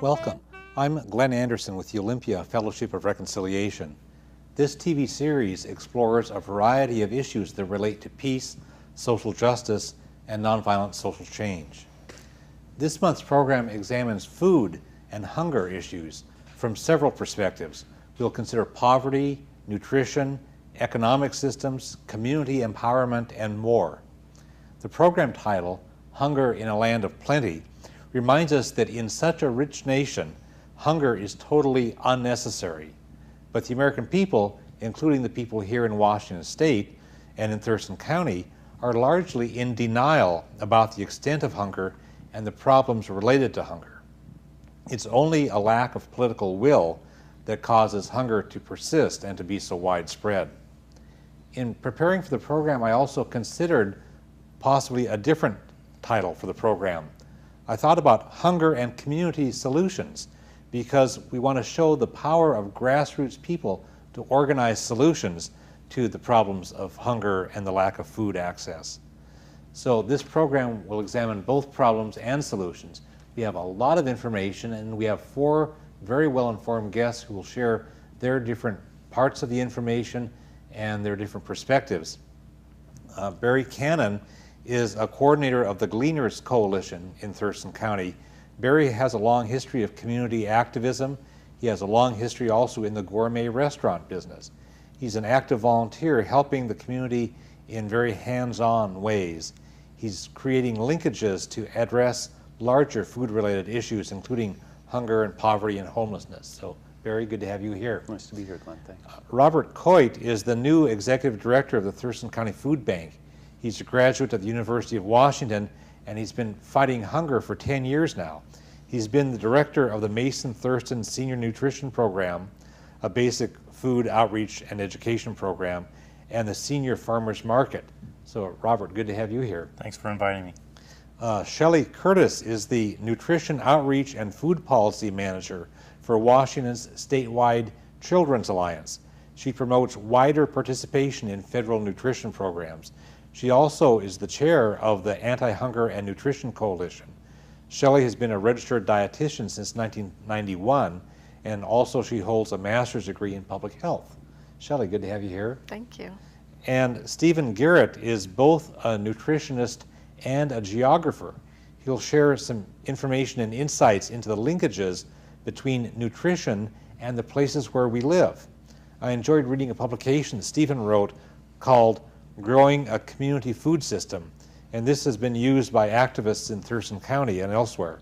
Welcome. I'm Glenn Anderson with the Olympia Fellowship of Reconciliation. This TV series explores a variety of issues that relate to peace, social justice, and nonviolent social change. This month's program examines food and hunger issues from several perspectives. We'll consider poverty, nutrition, economic systems, community empowerment, and more. The program title, Hunger in a Land of Plenty, reminds us that in such a rich nation, hunger is totally unnecessary. But the American people, including the people here in Washington State and in Thurston County, are largely in denial about the extent of hunger and the problems related to hunger. It's only a lack of political will that causes hunger to persist and to be so widespread. In preparing for the program, I also considered possibly a different title for the program. I thought about hunger and community solutions because we want to show the power of grassroots people to organize solutions to the problems of hunger and the lack of food access. So this program will examine both problems and solutions. We have a lot of information, and we have 4 very well-informed guests who will share their different parts of the information and their different perspectives. Barry Cannon is a coordinator of the Gleaners Coalition in Thurston County. Barry has a long history of community activism. He has a long history also in the gourmet restaurant business. He's an active volunteer helping the community in very hands-on ways. He's creating linkages to address larger food-related issues, including hunger and poverty and homelessness. So, Barry, good to have you here. Nice to be here, Glenn. Thanks. Robert Coit is the new executive director of the Thurston County Food Bank. He's a graduate of the University of Washington, and he's been fighting hunger for 10 years now. He's been the director of the Vance Thurston Senior Nutrition Program, a basic food outreach and education program, and the Senior Farmers Market. So, Robert, good to have you here. Thanks for inviting me. Shelley Curtis is the Nutrition Outreach and Food Policy Manager for Washington's statewide Children's Alliance. She promotes wider participation in federal nutrition programs. She also is the chair of the Anti-Hunger and Nutrition Coalition. Shelley has been a registered dietitian since 1991, and also she holds a master's degree in public health. Shelley, good to have you here. Thank you. And Steven Garrett is both a nutritionist and a geographer. He'll share some information and insights into the linkages between nutrition and the places where we live. I enjoyed reading a publication Steven wrote called Growing a Community Food System, and this has been used by activists in Thurston County and elsewhere.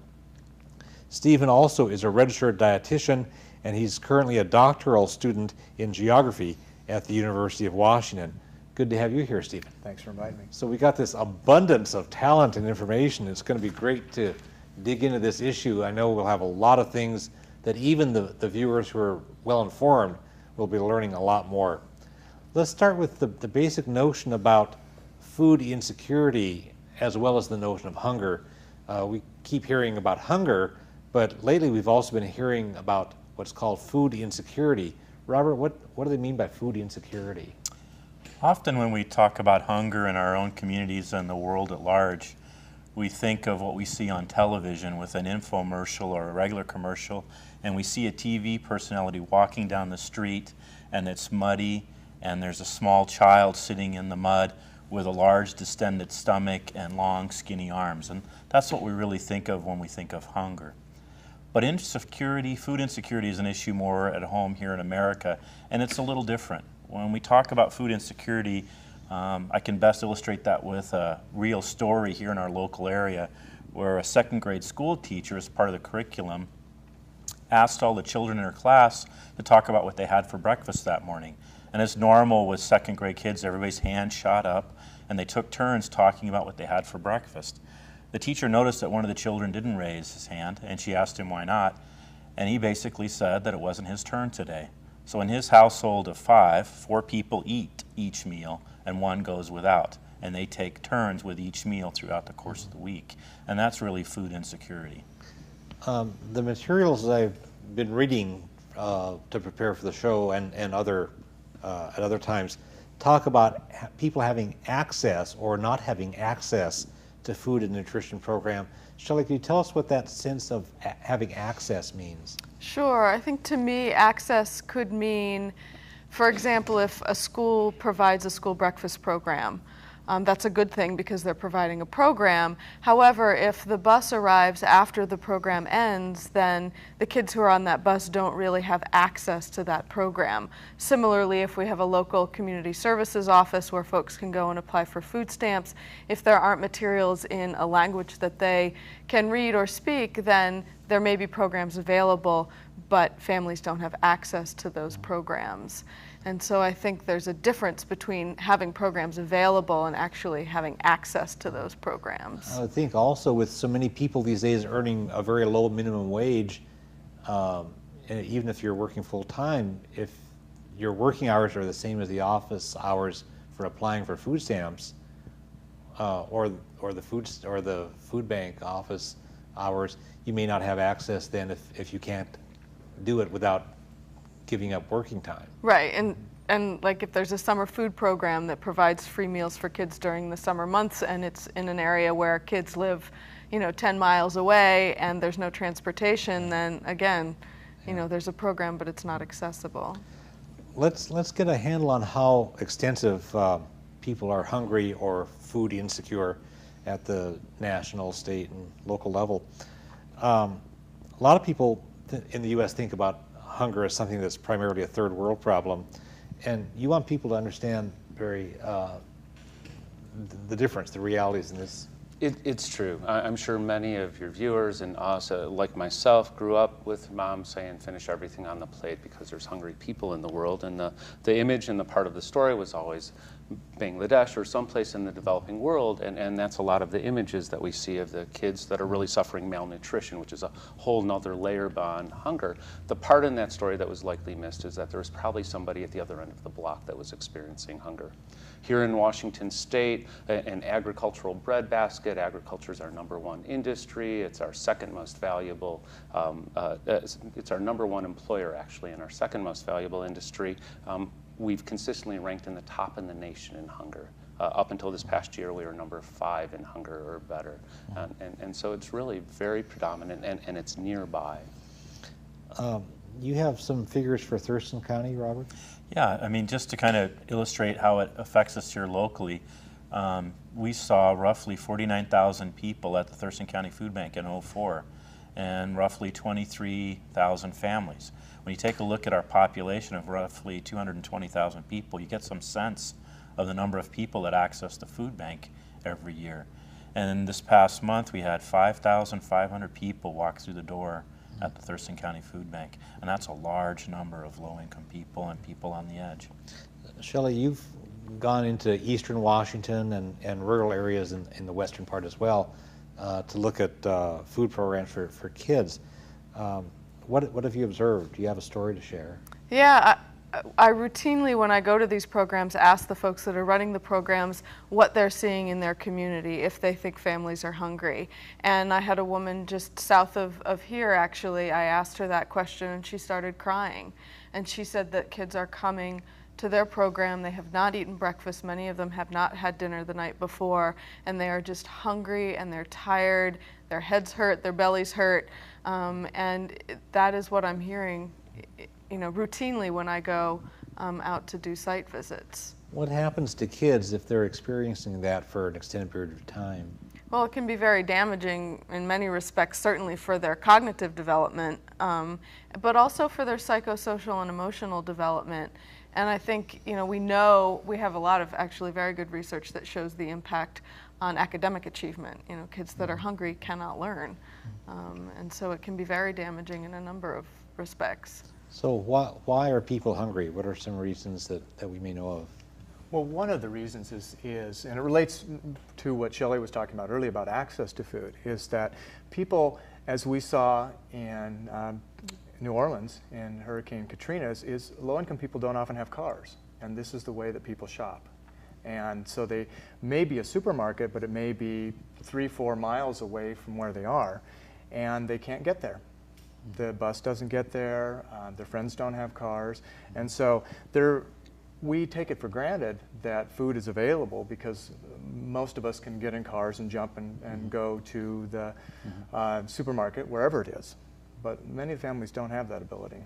Steven also is a registered dietitian, and he's currently a doctoral student in geography at the University of Washington. Good to have you here, Steven. Thanks for inviting me. So we got this abundance of talent and information. It's going to be great to dig into this issue. I know we'll have a lot of things that even the viewers who are well informed will be learning a lot more. Let's start with the basic notion about food insecurity as well as the notion of hunger. We keep hearing about hunger, but lately we've also been hearing about what's called food insecurity. Robert, what do they mean by food insecurity? Often when we talk about hunger in our own communities and the world at large, we think of what we see on television with an infomercial or a regular commercial, and we see a TV personality walking down the street and it's muddy and there's a small child sitting in the mud with a large distended stomach and long skinny arms, and that's what we really think of when we think of hunger. But insecurity, food insecurity, is an issue more at home here in America, and it's a little different. When we talk about food insecurity, I can best illustrate that with a real story here in our local area where a second grade school teacher, as part of the curriculum, asked all the children in her class to talk about what they had for breakfast that morning. And as normal with second grade kids, everybody's hand shot up and they took turns talking about what they had for breakfast. The teacher noticed that one of the children didn't raise his hand, and she asked him why not, and he basically said that it wasn't his turn today. So in his household of 4 people eat each meal and 1 goes without, and they take turns with each meal throughout the course of the week, and that's really food insecurity. The materials that I've been reading to prepare for the show and other at other times talk about people having access or not having access to food and nutrition program. Shelley, can you tell us what that sense of having access means? Sure. I think to me, access could mean, for example, if a school provides a school breakfast program, that's a good thing because they're providing a program. However, if the bus arrives after the program ends, then the kids who are on that bus don't really have access to that program. Similarly, if we have a local community services office where folks can go and apply for food stamps, if there aren't materials in a language that they can read or speak, then there may be programs available, but families don't have access to those programs. And so I think there's a difference between having programs available and actually having access to those programs. I think also with so many people these days earning a very low minimum wage, and even if you're working full time, if your working hours are the same as the office hours for applying for food stamps, or the food bank office hours, you may not have access then if you can't do it without giving up working time. Right, and like if there's a summer food program that provides free meals for kids during the summer months and it's in an area where kids live, 10 miles away and there's no transportation, then again, there's a program but it's not accessible. Let's get a handle on how extensive people are hungry or food insecure at the national, state, and local level. A lot of people in the U.S. think about hunger as something that's primarily a third world problem, and you want people to understand the difference, the realities in this. It's true. I'm sure many of your viewers and us, like myself, grew up with mom saying, finish everything on the plate because there's hungry people in the world. And the image and the part of the story was always Bangladesh or someplace in the developing world, and that's a lot of the images that we see of the kids that are really suffering malnutrition, which is a whole nother layer beyond hunger. The part in that story that was likely missed is that there was probably somebody at the other end of the block that was experiencing hunger. Here in Washington State, an agricultural breadbasket, agriculture is our #1 industry. It's our second most valuable, it's our #1 employer actually, and our second most valuable industry. We've consistently ranked in the top in the nation in hunger. Up until this past year, we were #5 in hunger or better. And so it's really very predominant, and it's nearby. You have some figures for Thurston County, Robert? Yeah, I mean, just to kind of illustrate how it affects us here locally, we saw roughly 49,000 people at the Thurston County Food Bank in '04, and roughly 23,000 families. When you take a look at our population of roughly 220,000 people, you get some sense of the number of people that access the food bank every year. And this past month, we had 5,500 people walk through the door at the Thurston County Food Bank, and that's a large number of low-income people and people on the edge. Shelley, you've gone into eastern Washington and rural areas in the western part as well to look at food programs for kids. What have you observed? Do you have a story to share? Yeah, I routinely, when I go to these programs, ask the folks that are running the programs what they're seeing in their community, if they think families are hungry. And I had a woman just south of here, actually. I asked her that question, and she started crying. And she said that kids are coming to their program. They have not eaten breakfast. Many of them have not had dinner the night before, and they are just hungry, and they're tired. Their heads hurt, their bellies hurt. And that is what I'm hearing, routinely when I go out to do site visits. What happens to kids if they're experiencing that for an extended period of time? Well, it can be very damaging in many respects, certainly for their cognitive development, but also for their psychosocial and emotional development. And I think, we have a lot of actually very good research that shows the impact on academic achievement. Kids that are hungry cannot learn. And so it can be very damaging in a number of respects. So why are people hungry? What are some reasons that we may know of? Well, one of the reasons is, and it relates to what Shelley was talking about earlier about access to food, is that people, as we saw in New Orleans in Hurricane Katrina, is low-income people don't often have cars, and this is the way that people shop. And so they may be a supermarket, but it may be 3-4 miles away from where they are, and they can't get there. The bus doesn't get there, their friends don't have cars, and so we take it for granted that food is available because most of us can get in cars and jump and go to the supermarket, wherever it is. But many families don't have that ability.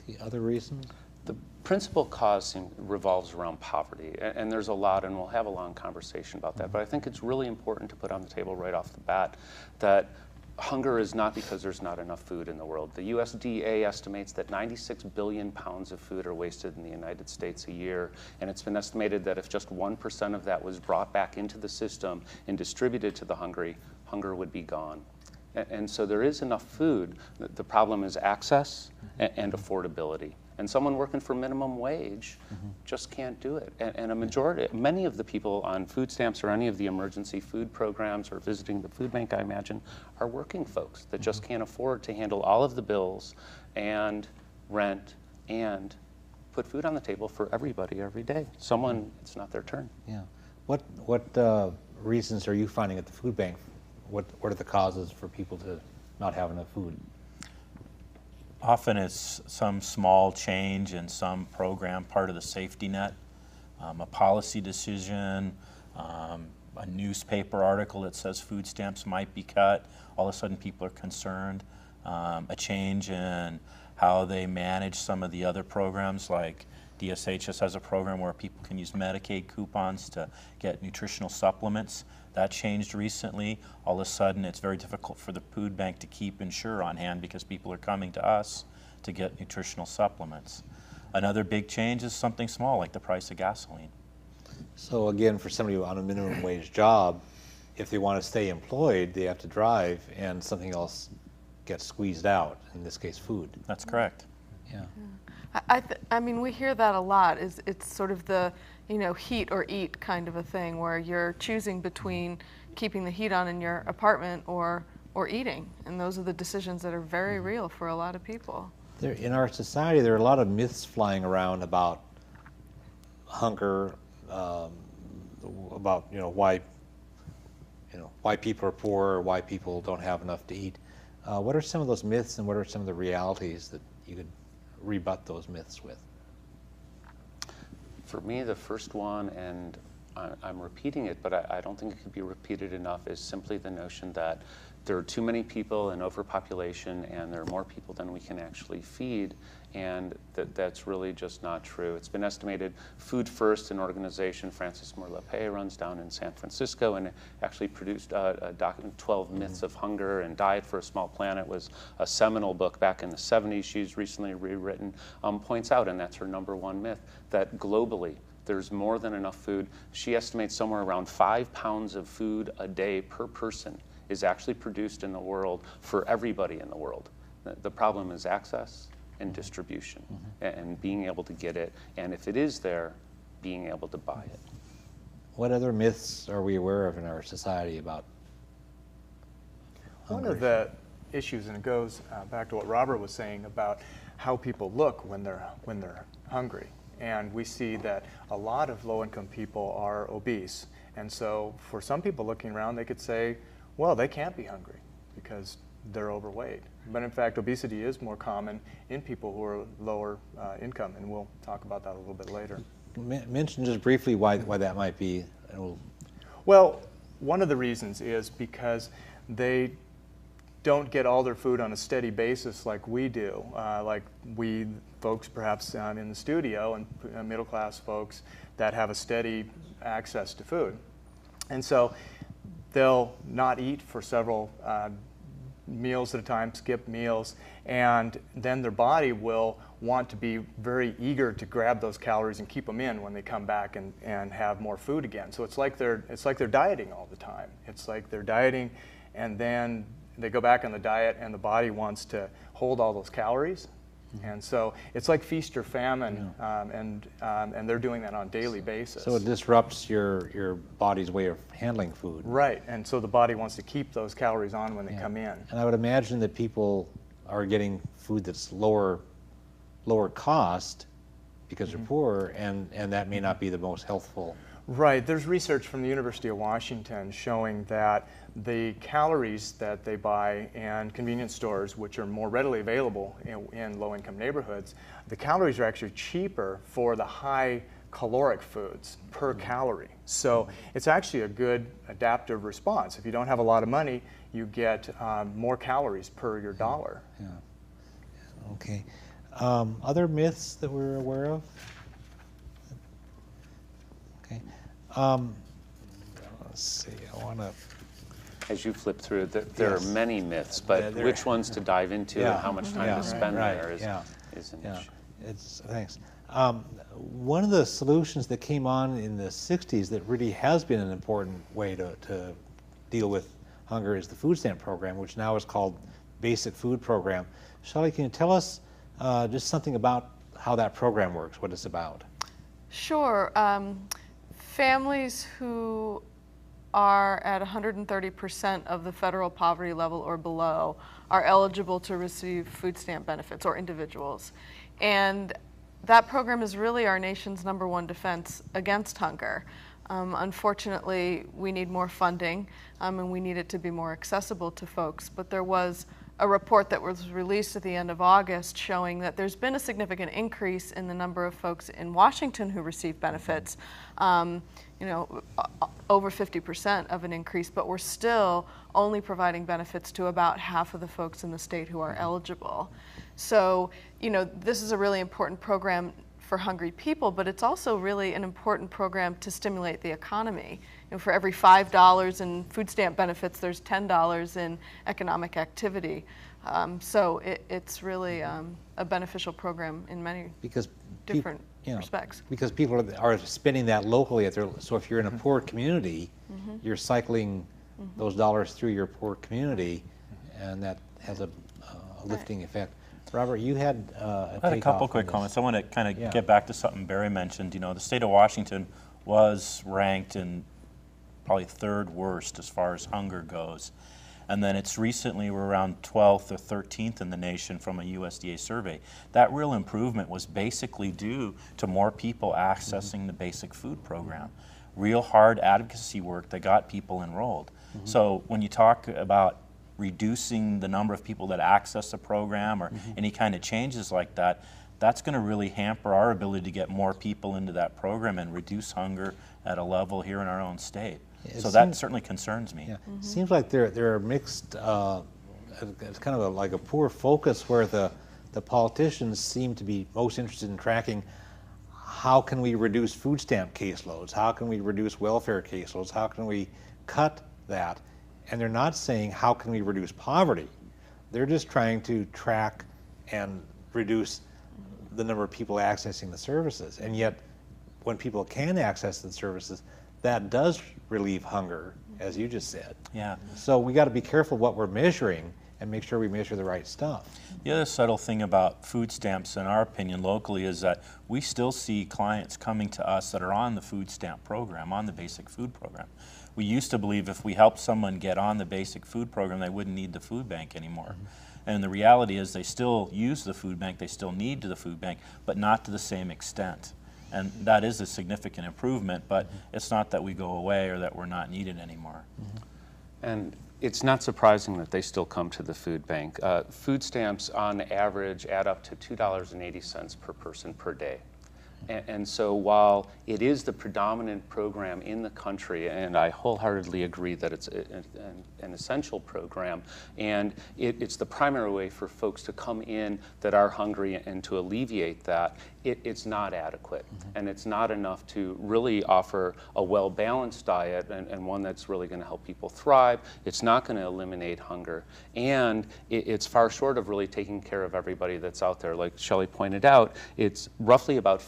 The other reasons? The principal cause revolves around poverty, and there's a lot, and we'll have a long conversation about that, but I think it's really important to put on the table right off the bat that hunger is not because there's not enough food in the world. The USDA estimates that 96 billion pounds of food are wasted in the United States a year, and it's been estimated that if just 1% of that was brought back into the system and distributed to the hungry, hunger would be gone. And so there is enough food. The problem is access and affordability. And someone working for minimum wage just can't do it. And many of the people on food stamps or any of the emergency food programs or visiting the food bank, I imagine, are working folks that just can't afford to handle all of the bills and rent and put food on the table for everybody every day. It's not their turn. Yeah. What reasons are you finding at the food bank? What are the causes for people to not have enough food? Often it's some small change in some program, part of the safety net, a policy decision, a newspaper article that says food stamps might be cut. All of a sudden people are concerned. A change in how they manage some of the other programs, like DSHS has a program where people can use Medicaid coupons to get nutritional supplements. That changed recently. All of a sudden, it's very difficult for the food bank to keep Ensure on hand because people are coming to us to get nutritional supplements. Another big change is something small, like the price of gasoline. So again, for somebody on a minimum wage job, if they want to stay employed, they have to drive, and something else gets squeezed out, in this case, food. That's correct. Yeah. I mean, we hear that a lot. It's sort of the, heat or eat kind of a thing, where you're choosing between keeping the heat on in your apartment or eating. And those are the decisions that are very real for a lot of people. In our society, there are a lot of myths flying around about hunger, about why people are poor or why people don't have enough to eat. What are some of those myths, and what are some of the realities that you could rebut those myths with? For me, the first one, and I'm repeating it, but I don't think it could be repeated enough, is simply the notion that there are too many people in overpopulation and there are more people than we can actually feed, and that's really just not true. It's been estimated. Food First, an organization Francis Moore Lepay runs down in San Francisco, and actually produced a document, 12 Myths of Hunger and Diet for a Small Planet, was a seminal book back in the 70s. She's recently rewritten, points out, and that's her #1 myth, that globally there's more than enough food. She estimates somewhere around 5 pounds of food a day per person is actually produced in the world for everybody in the world. The problem is access and distribution, and being able to get it, and if it is there, being able to buy it. What other myths are we aware of in our society about hunger? One of the issues, and it goes back to what Robert was saying about how people look when they're hungry. And we see that a lot of low-income people are obese. And so for some people looking around, they could say, well, they can't be hungry because they're overweight. But in fact, obesity is more common in people who are lower income, and we'll talk about that a little bit later. Mention just briefly why that might be. Well, one of the reasons is because they don't get all their food on a steady basis like we do, like we folks perhaps in the studio, and middle-class folks that have a steady access to food. And so they'll not eat for several meals at a time, skip meals, and then their body will want to be very eager to grab those calories and keep them in when they come back and have more food again. So it's like they're dieting all the time. It's like they're dieting, and then they go back on the diet, and the body wants to hold all those calories. And so it's like feast or famine, and they're doing that on a daily basis. So it disrupts your body's way of handling food. Right, and so the body wants to keep those calories on when they come in. And I would imagine that people are getting food that's lower cost because they're poor, and that may not be the most healthful. Right, there's research from the University of Washington showing that the calories that they buy in convenience stores, which are more readily available in low-income neighborhoods, the calories are actually cheaper for the high caloric foods per calorie. So it's actually a good adaptive response. If you don't have a lot of money, you get more calories per your dollar. Yeah. Okay. Other myths that we're aware of? Okay. Let's see. I want to. As you flip through, there are many myths, but which ones to dive into and how much time to spend there is an issue. Thanks. One of the solutions that came on in the 60s that really has been an important way to deal with hunger is the food stamp program, which now is called Basic Food Program. Shelley, can you tell us just something about how that program works, what it's about? Sure. Families who are at 130% of the federal poverty level or below are eligible to receive food stamp benefits, or individuals. And that program is really our nation's #1 defense against hunger. Unfortunately, we need more funding, and we need it to be more accessible to folks. But there was a report that was released at the end of August showing that there's been a significant increase in the number of folks in Washington who receive benefits, over 50% of an increase, but we're still only providing benefits to about half of the folks in the state who are eligible. So, this is a really important program for hungry people, but it's also really an important program to stimulate the economy. For every $5 in food stamp benefits, there's $10 in economic activity. So it's really a beneficial program in many different respects. Because people are spending that locally. So if you're in a poor community, you're cycling those dollars through your poor community, and that has a lifting effect. Robert, you had I had a couple quick comments. I want to kind of get back to something Barry mentioned. You know, the state of Washington was ranked in probably third worst as far as hunger goes. And then it's recently, we're around 12th or 13th in the nation from a USDA survey. That real improvement was basically due to more people accessing the basic food program. Real hard advocacy work that got people enrolled. So when you talk about reducing the number of people that access the program or any kind of changes like that, that's going to really hamper our ability to get more people into that program and reduce hunger at a level here in our own state. So that certainly concerns me. Yeah. Seems like there are mixed, it's kind of like a poor focus where the politicians seem to be most interested in tracking how can we reduce food stamp caseloads, how can we reduce welfare caseloads, how can we cut that, and they're not saying how can we reduce poverty. They're just trying to track and reduce the number of people accessing the services, and yet when people can access the services, that does relieve hunger, as you just said. Yeah. So we got to be careful what we're measuring and make sure we measure the right stuff. The other subtle thing about food stamps, in our opinion, locally, is that we still see clients coming to us that are on the food stamp program, on the basic food program. We used to believe if we helped someone get on the basic food program, they wouldn't need the food bank anymore. And the reality is they still use the food bank, they still need the food bank, but not to the same extent. And that is a significant improvement, but it's not that we go away or that we're not needed anymore. And it's not surprising that they still come to the food bank. Food stamps on average add up to $2.80 per person per day. And so while it is the predominant program in the country, and I wholeheartedly agree that it's an essential program, and it's the primary way for folks to come in that are hungry and to alleviate that, it's not adequate. And it's not enough to really offer a well-balanced diet and one that's really going to help people thrive. It's not going to eliminate hunger. And it's far short of really taking care of everybody that's out there. Like Shelley pointed out, it's roughly about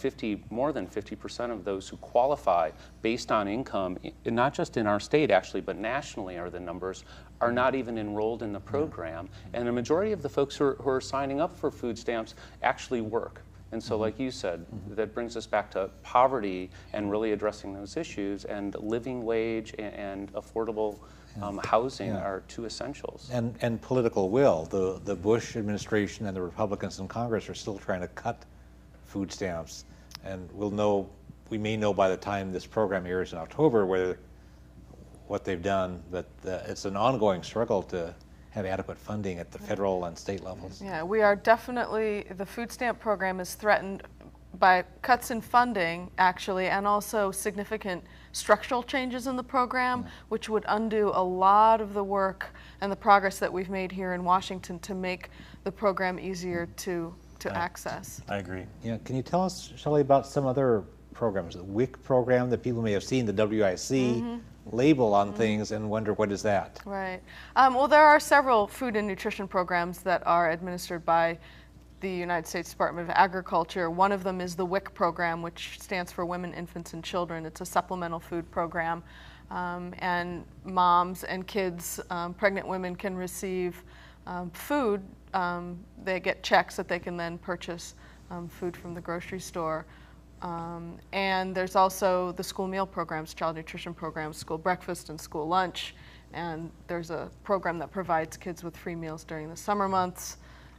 more than 50% of those who qualify based on income, not just in our state actually, but nationally are the numbers, are not even enrolled in the program. And the majority of the folks who are signing up for food stamps actually work. And so like you said, that brings us back to poverty and really addressing those issues, and living wage and affordable housing are two essentials. And political will. The Bush administration and the Republicans in Congress are still trying to cut food stamps. And we may know by the time this program airs in October what they've done, but it's an ongoing struggle to have adequate funding at the federal and state levels. Yeah, we are definitely, the food stamp program is threatened by cuts in funding, actually, and also significant structural changes in the program, which would undo a lot of the work and the progress that we've made here in Washington to make the program easier to access. I agree. Yeah, can you tell us, Shelley, about some other programs? The WIC program that people may have seen, the WIC label on things and wonder what is that? Right. Well, there are several food and nutrition programs that are administered by the United States Department of Agriculture. One of them is the WIC program, which stands for Women, Infants, and Children. It's a supplemental food program, and moms and kids, pregnant women can receive food. They get checks that they can then purchase food from the grocery store. And there's also the school meal programs, child nutrition programs, school breakfast and school lunch. And there's a program that provides kids with free meals during the summer months.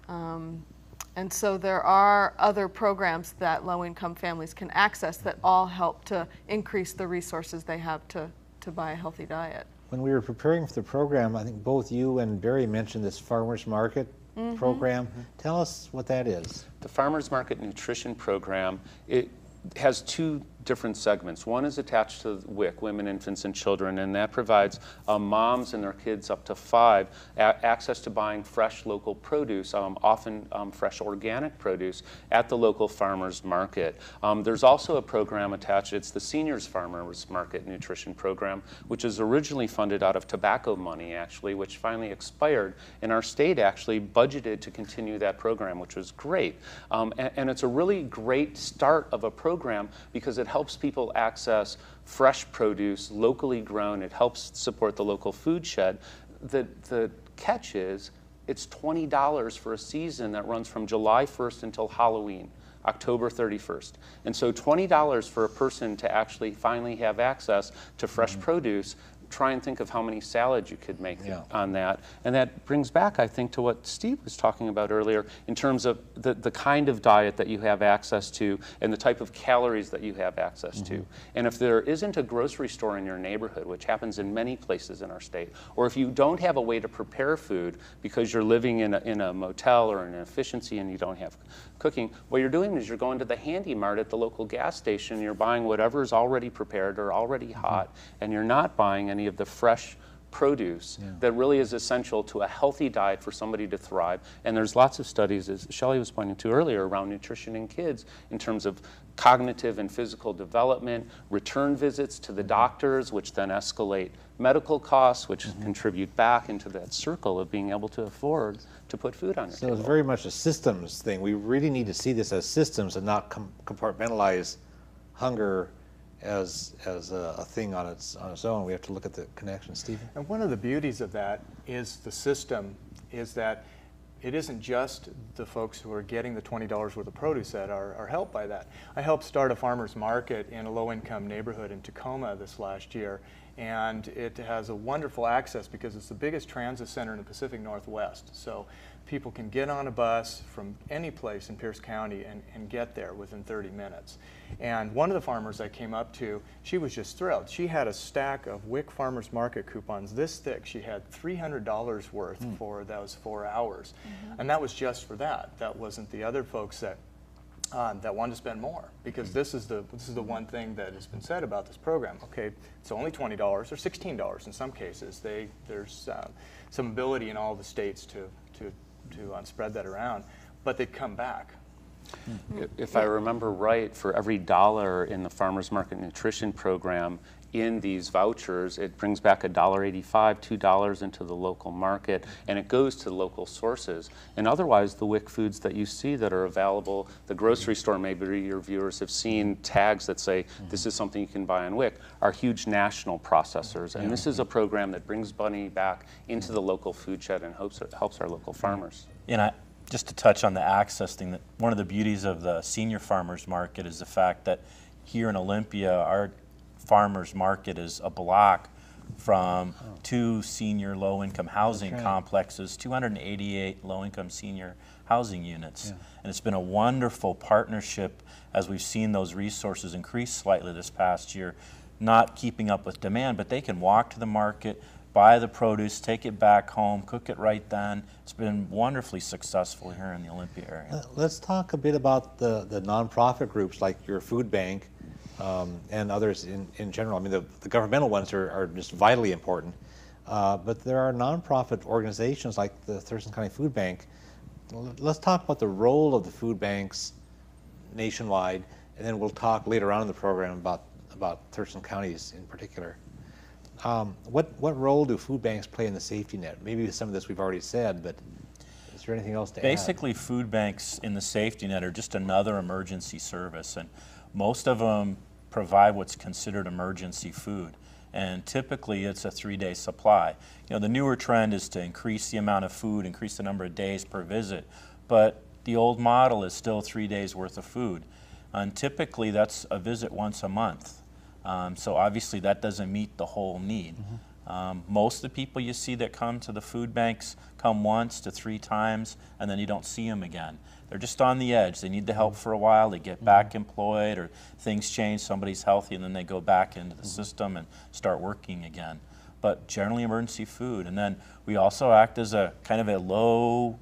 And so there are other programs that low-income families can access that all help to increase the resources they have to buy a healthy diet. When we were preparing for the program, I think both you and Barry mentioned this farmers market program. Tell us what that is. The Farmers Market Nutrition Program, it has two different segments. One is attached to WIC, Women, Infants, and Children, and that provides moms and their kids up to 5 access to buying fresh local produce, often fresh organic produce, at the local farmers market. There's also a program attached, it's the Seniors Farmers Market Nutrition Program, which is originally funded out of tobacco money, actually, which finally expired, and our state actually budgeted to continue that program, which was great. And it's a really great start of a program because it helps people access fresh produce, locally grown. It helps support the local food shed. The catch is It's $20 for a season that runs from July 1st until Halloween, October 31st. And so $20 for a person to actually finally have access to fresh produce. Try and think of how many salads you could make on that. And that brings back, I think, to what Steve was talking about earlier in terms of the kind of diet that you have access to and the type of calories that you have access to. And if there isn't a grocery store in your neighborhood, which happens in many places in our state, or if you don't have a way to prepare food because you're living in a motel or an efficiency and you don't have cooking, what you're doing is you're going to the Handy Mart at the local gas station, and you're buying whatever's already prepared or already hot, and you're not buying any of the fresh produce that really is essential to a healthy diet for somebody to thrive. And there's lots of studies, as Shelley was pointing to earlier, around nutrition in kids in terms of cognitive and physical development, return visits to the doctors, which then escalate medical costs, which contribute back into that circle of being able to afford to put food on your table. So it's very much a systems thing. We really need to see this as systems and not compartmentalize hunger as a thing on its own. We have to look at the connection. Stephen? And one of the beauties of that is the system is that it isn't just the folks who are getting the $20 worth of produce that are helped by that. I helped start a farmer's market in a low-income neighborhood in Tacoma this last year, and it has a wonderful access because it's the biggest transit center in the Pacific Northwest. So people can get on a bus from any place in Pierce County and get there within 30 minutes. And one of the farmers I came up to, she was just thrilled. She had a stack of WIC Farmers Market coupons this thick. She had $300 worth for those 4 hours. And that was just for that. That wasn't the other folks that wanted to spend more, because this is the one thing that has been said about this program. Okay, it's only $20 or $16 in some cases. There's some ability in all the states to spread that around, but they come back. If I remember right, for every dollar in the Farmers Market Nutrition Program in these vouchers, it brings back $1.85, $2 into the local market, and it goes to local sources. And otherwise, the WIC foods that you see that are available, the grocery store, maybe your viewers have seen tags that say this is something you can buy on WIC, are huge national processors. And this is a program that brings money back into the local food shed and helps our local farmers. And just to touch on the access thing, that one of the beauties of the senior farmers market is the fact that here in Olympia, our farmers market is a block from 2 senior low-income housing complexes, 288 low-income senior housing units. And it's been a wonderful partnership as we've seen those resources increase slightly this past year, not keeping up with demand, but they can walk to the market, buy the produce, take it back home, cook it right then. It's been wonderfully successful here in the Olympia area. Let's talk a bit about the nonprofit groups like your food bank and others in general. I mean, the governmental ones are just vitally important, but there are nonprofit organizations like the Thurston County Food Bank. Let's talk about the role of the food banks nationwide, and then we'll talk later on in the program about Thurston counties in particular. What role do food banks play in the safety net? Maybe some of this we've already said, but is there anything else to add? Basically, food banks in the safety net are just another emergency service, and most of them provide what's considered emergency food. And typically it's a 3-day supply. You know, the newer trend is to increase the amount of food, increase the number of days per visit, but the old model is still 3 days worth of food. And typically that's a visit once a month. So obviously that doesn't meet the whole need. Most of the people you see that come to the food banks come 1 to 3 times and then you don't see them again. They're just on the edge. They need the help for a while. They get back employed or things change, somebody's healthy, and then they go back into the system and start working again. But generally emergency food. And then we also act as a kind of a low,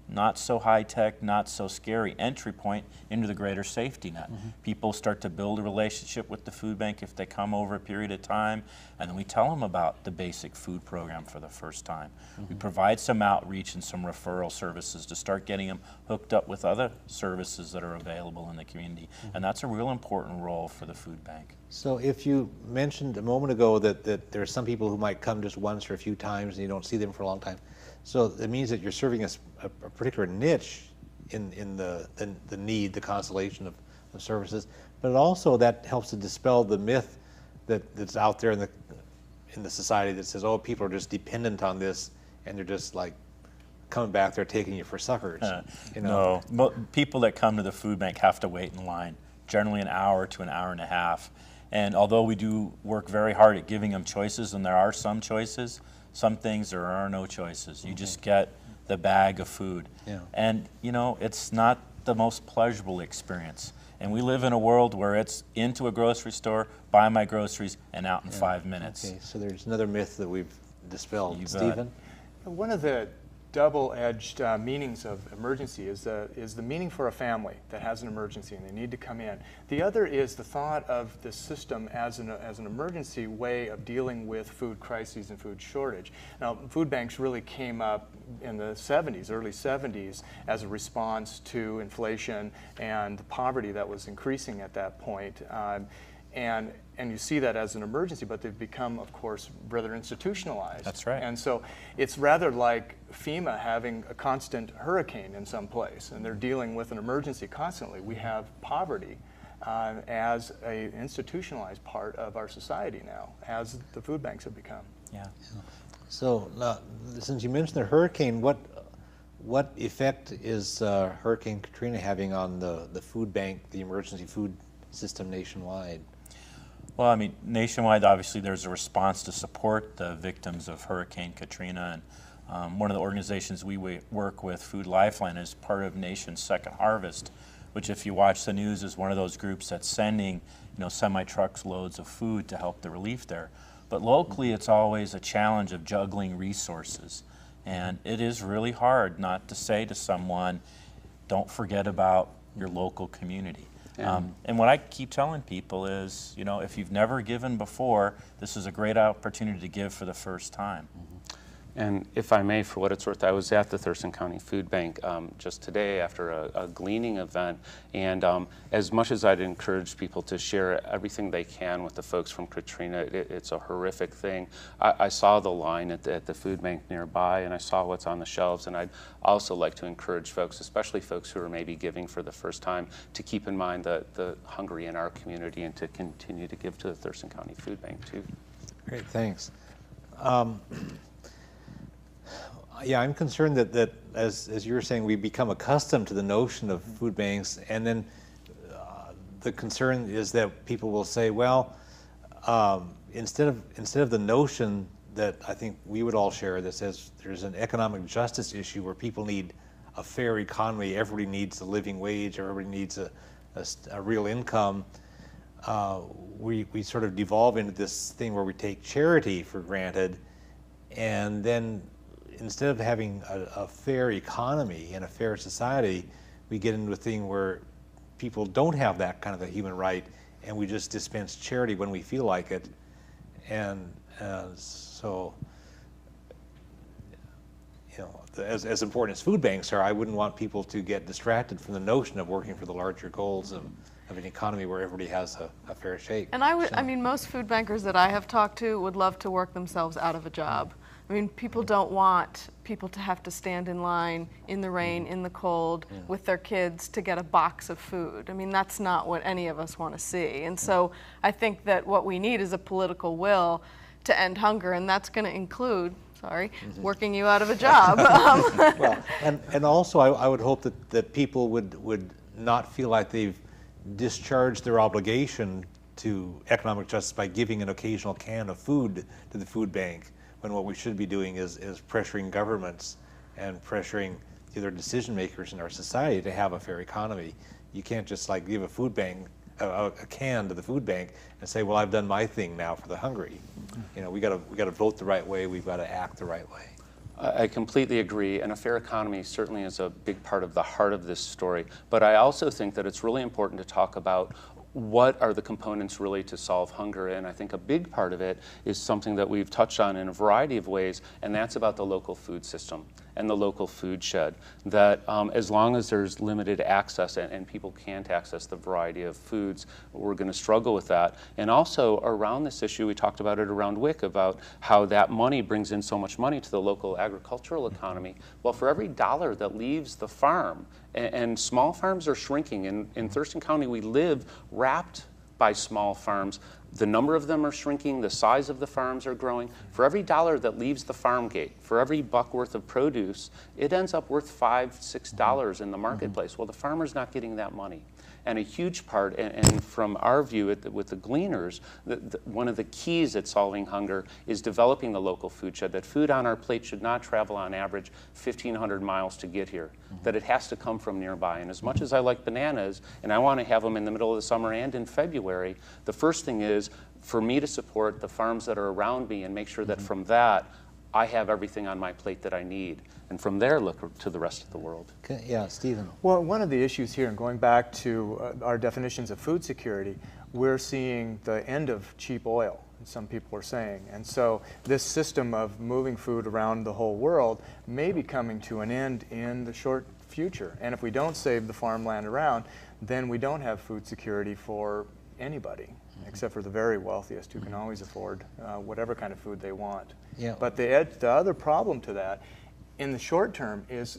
not so high-tech, not so scary entry point into the greater safety net. People start to build a relationship with the food bank if they come over a period of time, and then we tell them about the basic food program for the first time. We provide some outreach and some referral services to start getting them hooked up with other services that are available in the community, and that's a real important role for the food bank. So if you mentioned a moment ago that there are some people who might come just once or a few times and you don't see them for a long time, so it means that you're serving a particular niche in the need, the constellation of services, but also that helps to dispel the myth that's out there in the society that says, oh, people are just dependent on this and they're just like coming back there taking you for suckers. You know? No, people that come to the food bank have to wait in line, generally an hour to an hour and a half. And although we do work very hard at giving them choices, and there are some choices, some things there are no choices. You just get the bag of food. Yeah. And you know, it's not the most pleasurable experience. And we live in a world where it's into a grocery store, buy my groceries, and out in 5 minutes. Okay, so there's another myth that we've dispelled. You bet. Steven? One of the double-edged meanings of emergency is the meaning for a family that has an emergency and they need to come in. The other is the thought of the system as an emergency way of dealing with food crises and food shortage. Now, food banks really came up in the 70s, early 70s, as a response to inflation and the poverty that was increasing at that point. And you see that as an emergency, but they've become, of course, rather institutionalized. That's right. And so it's rather like FEMA having a constant hurricane in some place, and they're dealing with an emergency constantly. We have poverty as an institutionalized part of our society now, as the food banks have become. Yeah. So since you mentioned the hurricane, what effect is Hurricane Katrina having on the food bank, the emergency food system nationwide? Well, I mean, nationwide, obviously, there's a response to support the victims of Hurricane Katrina. And one of the organizations we work with, Food Lifeline, is part of Nation's Second Harvest, which, if you watch the news, is one of those groups that's sending, semi-trucks loads of food to help the relief there. But locally, it's always a challenge of juggling resources. And it is really hard not to say to someone, don't forget about your local community. And what I keep telling people is, if you've never given before, this is a great opportunity to give for the first time. And if I may, for what it's worth, I was at the Thurston County Food Bank just today after a gleaning event, and as much as I'd encourage people to share everything they can with the folks from Katrina, it's a horrific thing. I saw the line at the food bank nearby, and I saw what's on the shelves, and I'd also like to encourage folks, especially folks who are maybe giving for the first time, to keep in mind the hungry in our community and to continue to give to the Thurston County Food Bank too. Great, thanks. Yeah, I'm concerned that as you were saying, we become accustomed to the notion of food banks, and then the concern is that people will say, well, instead of the notion that I think we would all share that says there's an economic justice issue where people need a fair economy, everybody needs a living wage, everybody needs a real income, we sort of devolve into this thing where we take charity for granted, and then instead of having a fair economy and a fair society, we get into a thing where people don't have that kind of a human right, and we just dispense charity when we feel like it. And so, as important as food banks are, I wouldn't want people to get distracted from the notion of working for the larger goals of an economy where everybody has a fair shake. And I mean, most food bankers that I have talked to would love to work themselves out of a job. I mean, people don't want people to have to stand in line in the rain, in the cold, with their kids to get a box of food. I mean, that's not what any of us want to see. And so I think that what we need is a political will to end hunger, and that's going to include, working you out of a job. Well, and also I would hope that people would not feel like they've discharged their obligation to economic justice by giving an occasional can of food to the food bank, when what we should be doing is pressuring governments and pressuring the other decision makers in our society to have a fair economy. You can't just give a food bank a can to the food bank and say, well, I've done my thing now for the hungry. We got to vote the right way. We've got to act the right way. I completely agree, and a fair economy certainly is a big part of the heart of this story. But I also think that it's really important to talk about what are the components really to solve hunger, and I think a big part of it is something that we've touched on in a variety of ways, and that's about the local food system and the local food shed. That as long as there's limited access and people can't access the variety of foods, we're going to struggle with that. And also around this issue, we talked about it around WIC, about how that money brings in so much money to the local agricultural economy. Well, for every dollar that leaves the farm, and small farms are shrinking. In Thurston County, we live wrapped by small farms. The number of them are shrinking, the size of the farms are growing. For every dollar that leaves the farm gate, for every buck worth of produce, it ends up worth $5, $6 in the marketplace. Well, the farmer's not getting that money. And a huge part, and from our view with the gleaners, one of the keys at solving hunger is developing the local food shed, that food on our plate should not travel on average 1,500 miles to get here, that it has to come from nearby. And as much as I like bananas, and I want to have them in the middle of the summer and in February, the first thing is for me to support the farms that are around me and make sure that from that, I have everything on my plate that I need. And from there, look to the rest of the world. Okay, yeah, Stephen. Well, one of the issues here, and going back to our definitions of food security, we're seeing the end of cheap oil, some people are saying. And so this system of moving food around the whole world may be coming to an end in the short future. And if we don't save the farmland around, then we don't have food security for anybody, except for the very wealthiest who can always afford whatever kind of food they want. Yeah. But the other problem to that in the short term is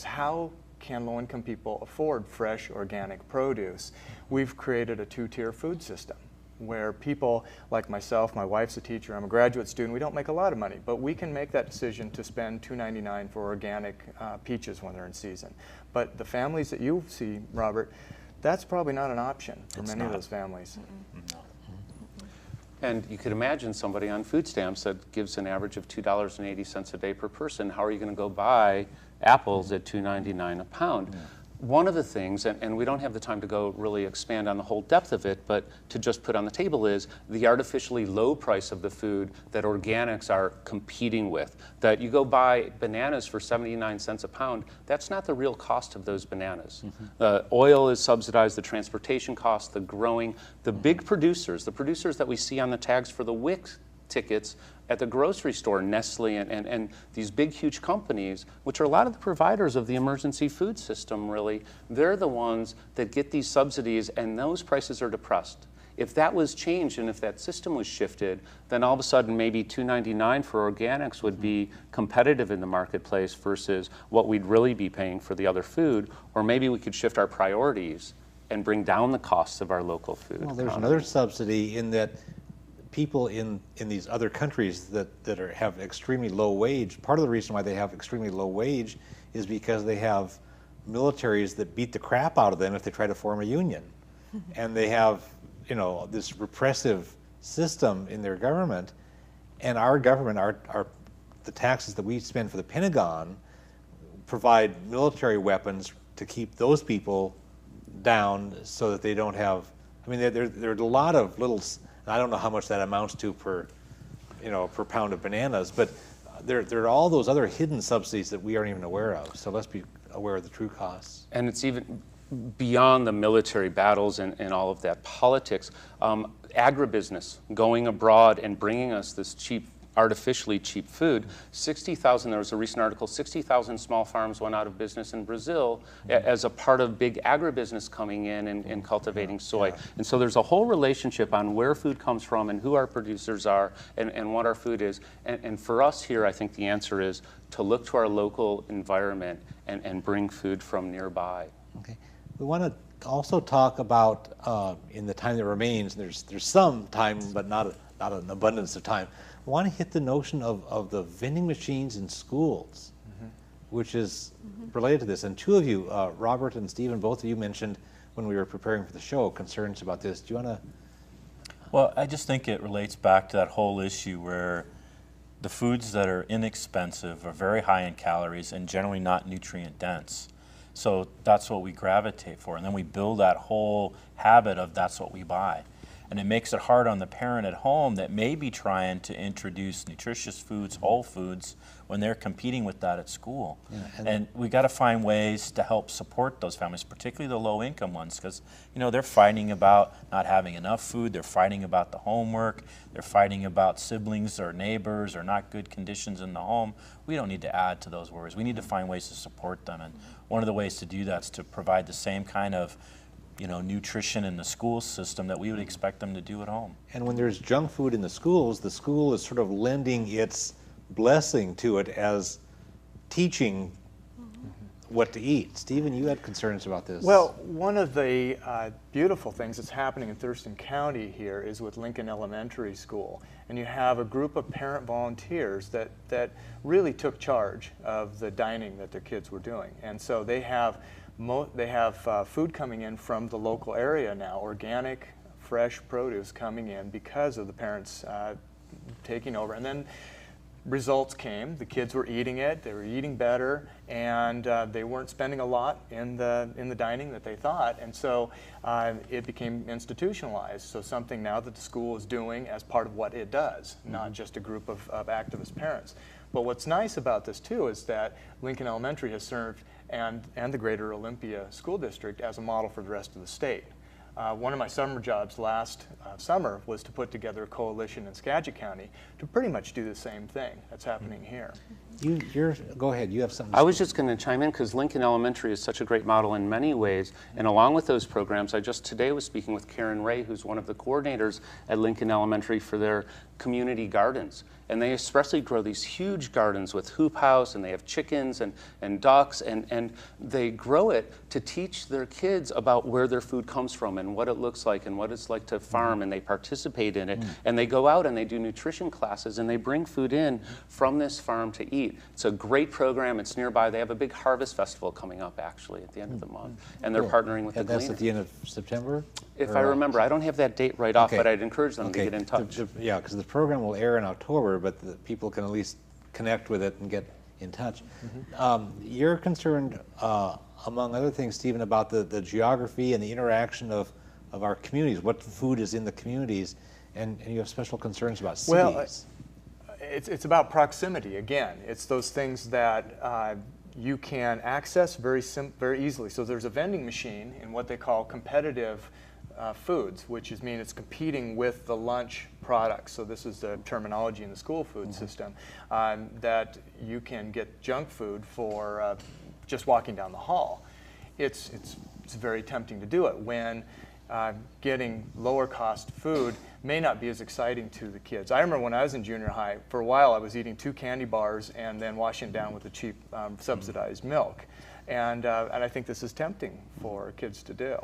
how can low-income people afford fresh organic produce? We've created a two-tier food system where people like myself, my wife's a teacher, I'm a graduate student, we don't make a lot of money, but we can make that decision to spend $2.99 for organic peaches when they're in season. But the families that you see, Robert, that's probably not an option for many of those families. No. And you could imagine somebody on food stamps that gives an average of $2.80 a day per person. How are you going to go buy apples at $2.99 a pound? Yeah. One of the things, and we don't have the time to go really expand on the whole depth of it, but to just put on the table is the artificially low price of the food that organics are competing with. That you go buy bananas for 79 cents a pound, that's not the real cost of those bananas. The oil is subsidized, the transportation costs, the growing, the big producers, the producers that we see on the tags for the WIC tickets at the grocery store, Nestle and these big, huge companies, which are a lot of the providers of the emergency food system, really, they're the ones that get these subsidies, and those prices are depressed. If that was changed and if that system was shifted, then all of a sudden maybe $2.99 for organics would be competitive in the marketplace versus what we'd really be paying for the other food, or maybe we could shift our priorities and bring down the costs of our local food. Well, there's another subsidy in that people in these other countries that have extremely low wage, part of the reason why they have extremely low wage is because they have militaries that beat the crap out of them if they try to form a union. And they have, this repressive system in their government, and our government, the taxes that we spend for the Pentagon provide military weapons to keep those people down so that they don't have, there are a lot of little, I don't know how much that amounts to per pound of bananas, but there are all those other hidden subsidies that we aren't even aware of. So let's be aware of the true costs. And it's even beyond the military battles and all of that politics. Agribusiness, going abroad and bringing us this artificially cheap food. 60,000, there was a recent article, 60,000 small farms went out of business in Brazil as a part of big agribusiness coming in and cultivating soy. And so there's a whole relationship on where food comes from and who our producers are and what our food is. And for us here, I think the answer is to look to our local environment and bring food from nearby. Okay. We want to also talk about, in the time that remains, there's some time, but not an abundance of time, I want to hit the notion of the vending machines in schools, which is related to this. And two of you, Robert and Stephen, both of you mentioned when we were preparing for the show concerns about this. Do you want to? Well, I just think it relates back to that whole issue where the foods that are inexpensive are very high in calories and generally not nutrient dense. So that's what we gravitate for. And then we build that whole habit of that's what we buy. And it makes it hard on the parent at home that may be trying to introduce nutritious foods, whole foods, when they're competing with that at school. Yeah, and we got to find ways to help support those families, particularly the low-income ones, because they're fighting about not having enough food, they're fighting about the homework, they're fighting about siblings or neighbors or not good conditions in the home. We don't need to add to those worries. We need to find ways to support them. And one of the ways to do that is to provide the same kind of nutrition in the school system that we would expect them to do at home. And when there's junk food in the school is sort of lending its blessing to it as teaching what to eat. Stephen, you had concerns about this. Well, one of the beautiful things that's happening in Thurston County here is with Lincoln Elementary School. And you have a group of parent volunteers that really took charge of the dining that their kids were doing. And so they have food coming in from the local area now, organic, fresh produce coming in because of the parents taking over. And then results came. The kids were eating it. They were eating better, and they weren't spending a lot in the dining that they thought. And so it became institutionalized. So something now that the school is doing as part of what it does, not just a group of activist parents. But what's nice about this too is that Lincoln Elementary has served and the Greater Olympia School District as a model for the rest of the state. One of my summer jobs last summer was to put together a coalition in Skagit County to pretty much do the same thing that's happening here. Go ahead, you have something. I was just going to chime in because Lincoln Elementary is such a great model in many ways. And along with those programs, I just today was speaking with Karen Ray, who's one of the coordinators at Lincoln Elementary for their community gardens. And they especially grow these huge gardens with hoop house, and they have chickens and ducks, and they grow it to teach their kids about where their food comes from and what it looks like and what it's like to farm, and they participate in it. And they go out and they do nutrition classes, and they bring food in from this farm to eat. It's a great program. It's nearby. They have a big harvest festival coming up actually at the end of the month, and they're partnering with the That's Gleaner. at the end of September? If I remember, I don't have that date right off, but I'd encourage them to get in touch. Yeah, because the program will air in October, but the people can at least connect with it and get in touch. You're concerned, among other things, Stephen, about the geography and the interaction of our communities, what food is in the communities, and you have special concerns about cities. Well, it's about proximity again. It's those things that you can access very easily. So there's a vending machine in what they call competitive foods, which means it's competing with the lunch products. So this is the terminology in the school food system, that you can get junk food for just walking down the hall. It's very tempting to do it when getting lower cost food may not be as exciting to the kids. I remember when I was in junior high, for a while I was eating 2 candy bars and then washing down with the cheap subsidized milk. And I think this is tempting for kids to do.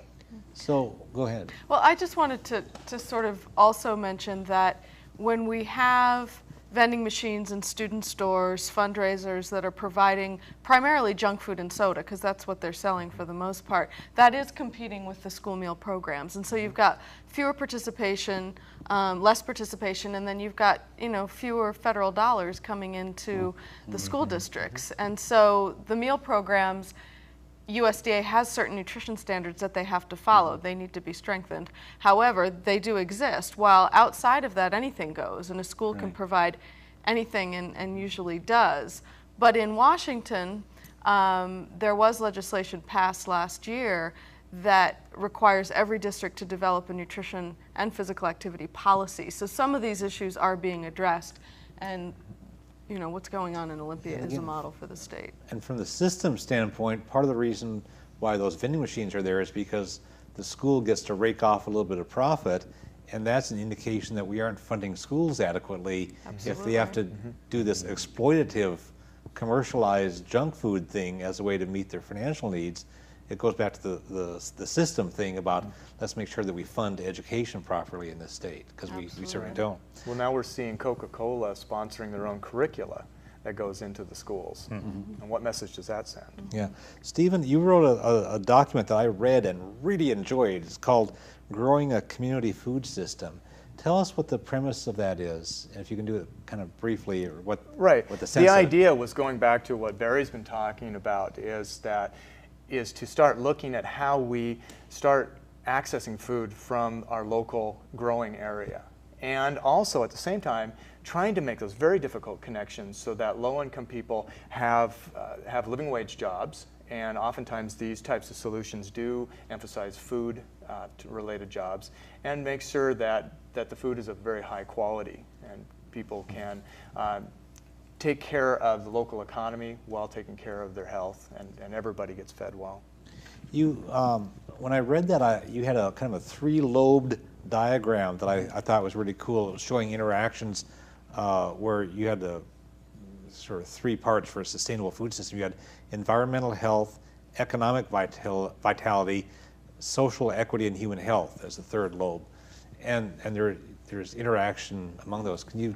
So, go ahead. Well, I just wanted to sort of also mention that when we have vending machines in student stores, fundraisers that are providing primarily junk food and soda, because that's what they're selling for the most part, that is competing with the school meal programs. And so you've got fewer participation, less participation, and then you've got, fewer federal dollars coming into the school districts. And so the meal programs, USDA has certain nutrition standards that they have to follow. They need to be strengthened. However, they do exist. While outside of that, anything goes, and a school can provide anything and usually does. But in Washington, there was legislation passed last year that requires every district to develop a nutrition and physical activity policy. So some of these issues are being addressed, and what's going on in Olympia is a model for the state. And from the system standpoint, part of the reason why those vending machines are there is because the school gets to rake off a little bit of profit, and that's an indication that we aren't funding schools adequately. Absolutely. If they have to do this exploitative, commercialized junk food thing as a way to meet their financial needs. It goes back to the system thing about let's make sure that we fund education properly in this state, because we certainly don't. Well, now we're seeing Coca-Cola sponsoring their own curricula that goes into the schools. And what message does that send? Yeah. Stephen, you wrote a document that I read and really enjoyed. It's called Growing a Community Food System. Tell us what the premise of that is, and if you can do it kind of briefly, or what the sense The idea was going back to what Barry's been talking about, is to start looking at how we start accessing food from our local growing area. And also at the same time, trying to make those very difficult connections so that low-income people have living wage jobs. And oftentimes these types of solutions do emphasize food-related jobs, and make sure that the food is of very high quality and people can take care of the local economy while taking care of their health, and everybody gets fed well. You, when I read that, you had a kind of a 3-lobed diagram that I thought was really cool. It was showing interactions where you had sort of three parts for a sustainable food system. You had environmental health, economic vitality, social equity, and human health as the third lobe. And there's interaction among those. Can you?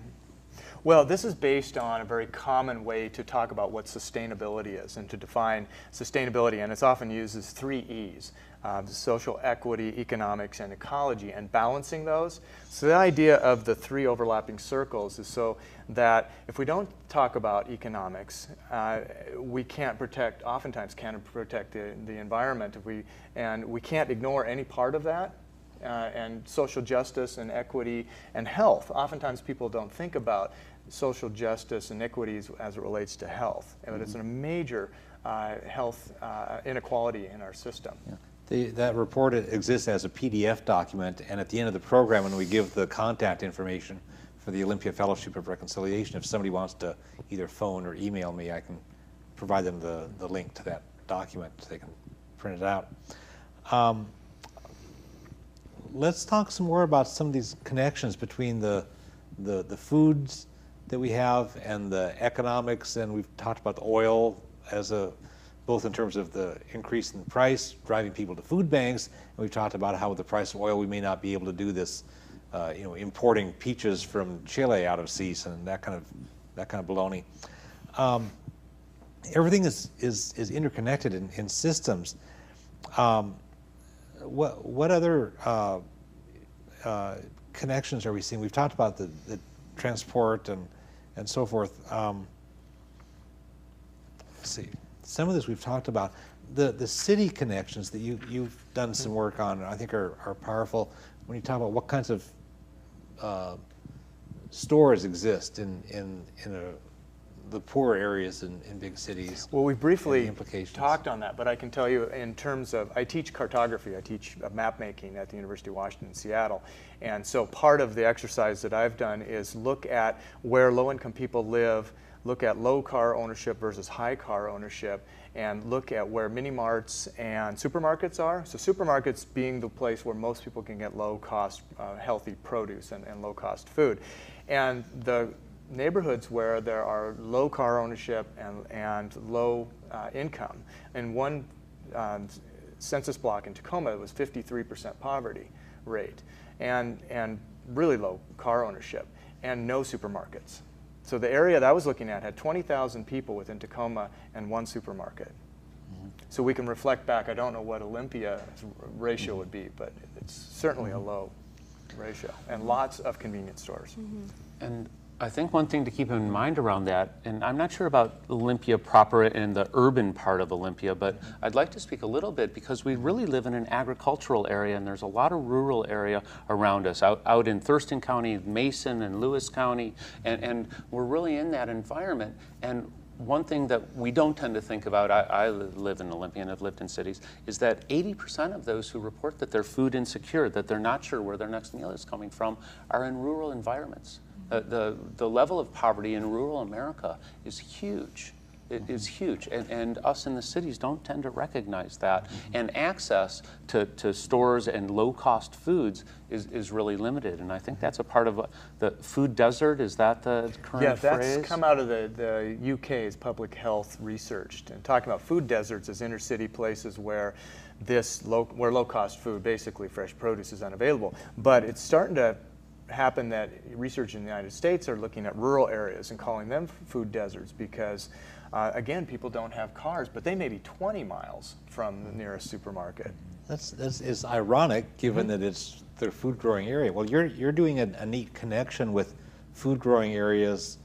Well, this is based on a very common way to talk about what sustainability is and to define sustainability, and it's often used as 3 E's. Social equity, economics, and ecology, and balancing those. So the idea of the 3 overlapping circles is so that if we don't talk about economics, we can't protect, oftentimes can't protect the environment, and we can't ignore any part of that. And social justice and equity and health. Oftentimes people don't think about social justice and equities as it relates to health, but it's a major health inequality in our system. Yeah. That report exists as a PDF document, and at the end of the program, when we give the contact information for the Olympia Fellowship of Reconciliation, if somebody wants to either phone or email me, I can provide them the link to that document so they can print it out. Let's talk some more about some of these connections between the foods that we have and the economics, and we've talked about the oil as both in terms of the increase in the price, driving people to food banks, and we've talked about how with the price of oil we may not be able to do this, importing peaches from Chile out of season, and that kind of baloney. Everything is interconnected in systems. What other connections are we seeing? We've talked about the transport and so forth. Let's see. Some of this we've talked about. The city connections that you've done some work on, I think are powerful. When you talk about what kinds of stores exist in the poor areas in big cities. Well, we briefly talked on that, but I can tell you in terms of, I teach cartography, I teach map making at the University of Washington in Seattle, and so part of the exercise that I've done is look at where low-income people live, look at low car ownership versus high car ownership, and look at where mini-marts and supermarkets are. So supermarkets being the place where most people can get low-cost, healthy produce and low-cost food. And the neighborhoods where there are low car ownership and low income. In one census block in Tacoma, it was 53% poverty rate and really low car ownership and no supermarkets. So the area that I was looking at had 20,000 people within Tacoma and 1 supermarket. Mm-hmm. So we can reflect back. I don't know what Olympia's ratio would be, but it's certainly a low ratio and lots of convenience stores. Mm-hmm. And I think one thing to keep in mind around that, and I'm not sure about Olympia proper and the urban part of Olympia, but I'd like to speak a little bit because we really live in an agricultural area and there's a lot of rural area around us, out in Thurston County, Mason and Lewis County, and we're really in that environment. And one thing that we don't tend to think about, I live in Olympia and I've lived in cities, is that 80% of those who report that they're food insecure, that they're not sure where their next meal is coming from, are in rural environments. The level of poverty in rural America is huge. It is huge, and us in the cities don't tend to recognize that. And access to stores and low-cost foods is really limited, and I think that's a part of the food desert. Is that the current phrase? Yeah, that's come out of the UK's public health research, and talking about food deserts as inner-city places where where low-cost food, basically fresh produce, is unavailable. But it's starting to happen that research in the United States are looking at rural areas and calling them food deserts because, again, people don't have cars, but they may be 20 miles from the nearest supermarket. That's ironic, given that it's their food growing area. Well, you're doing a neat connection with food growing areas,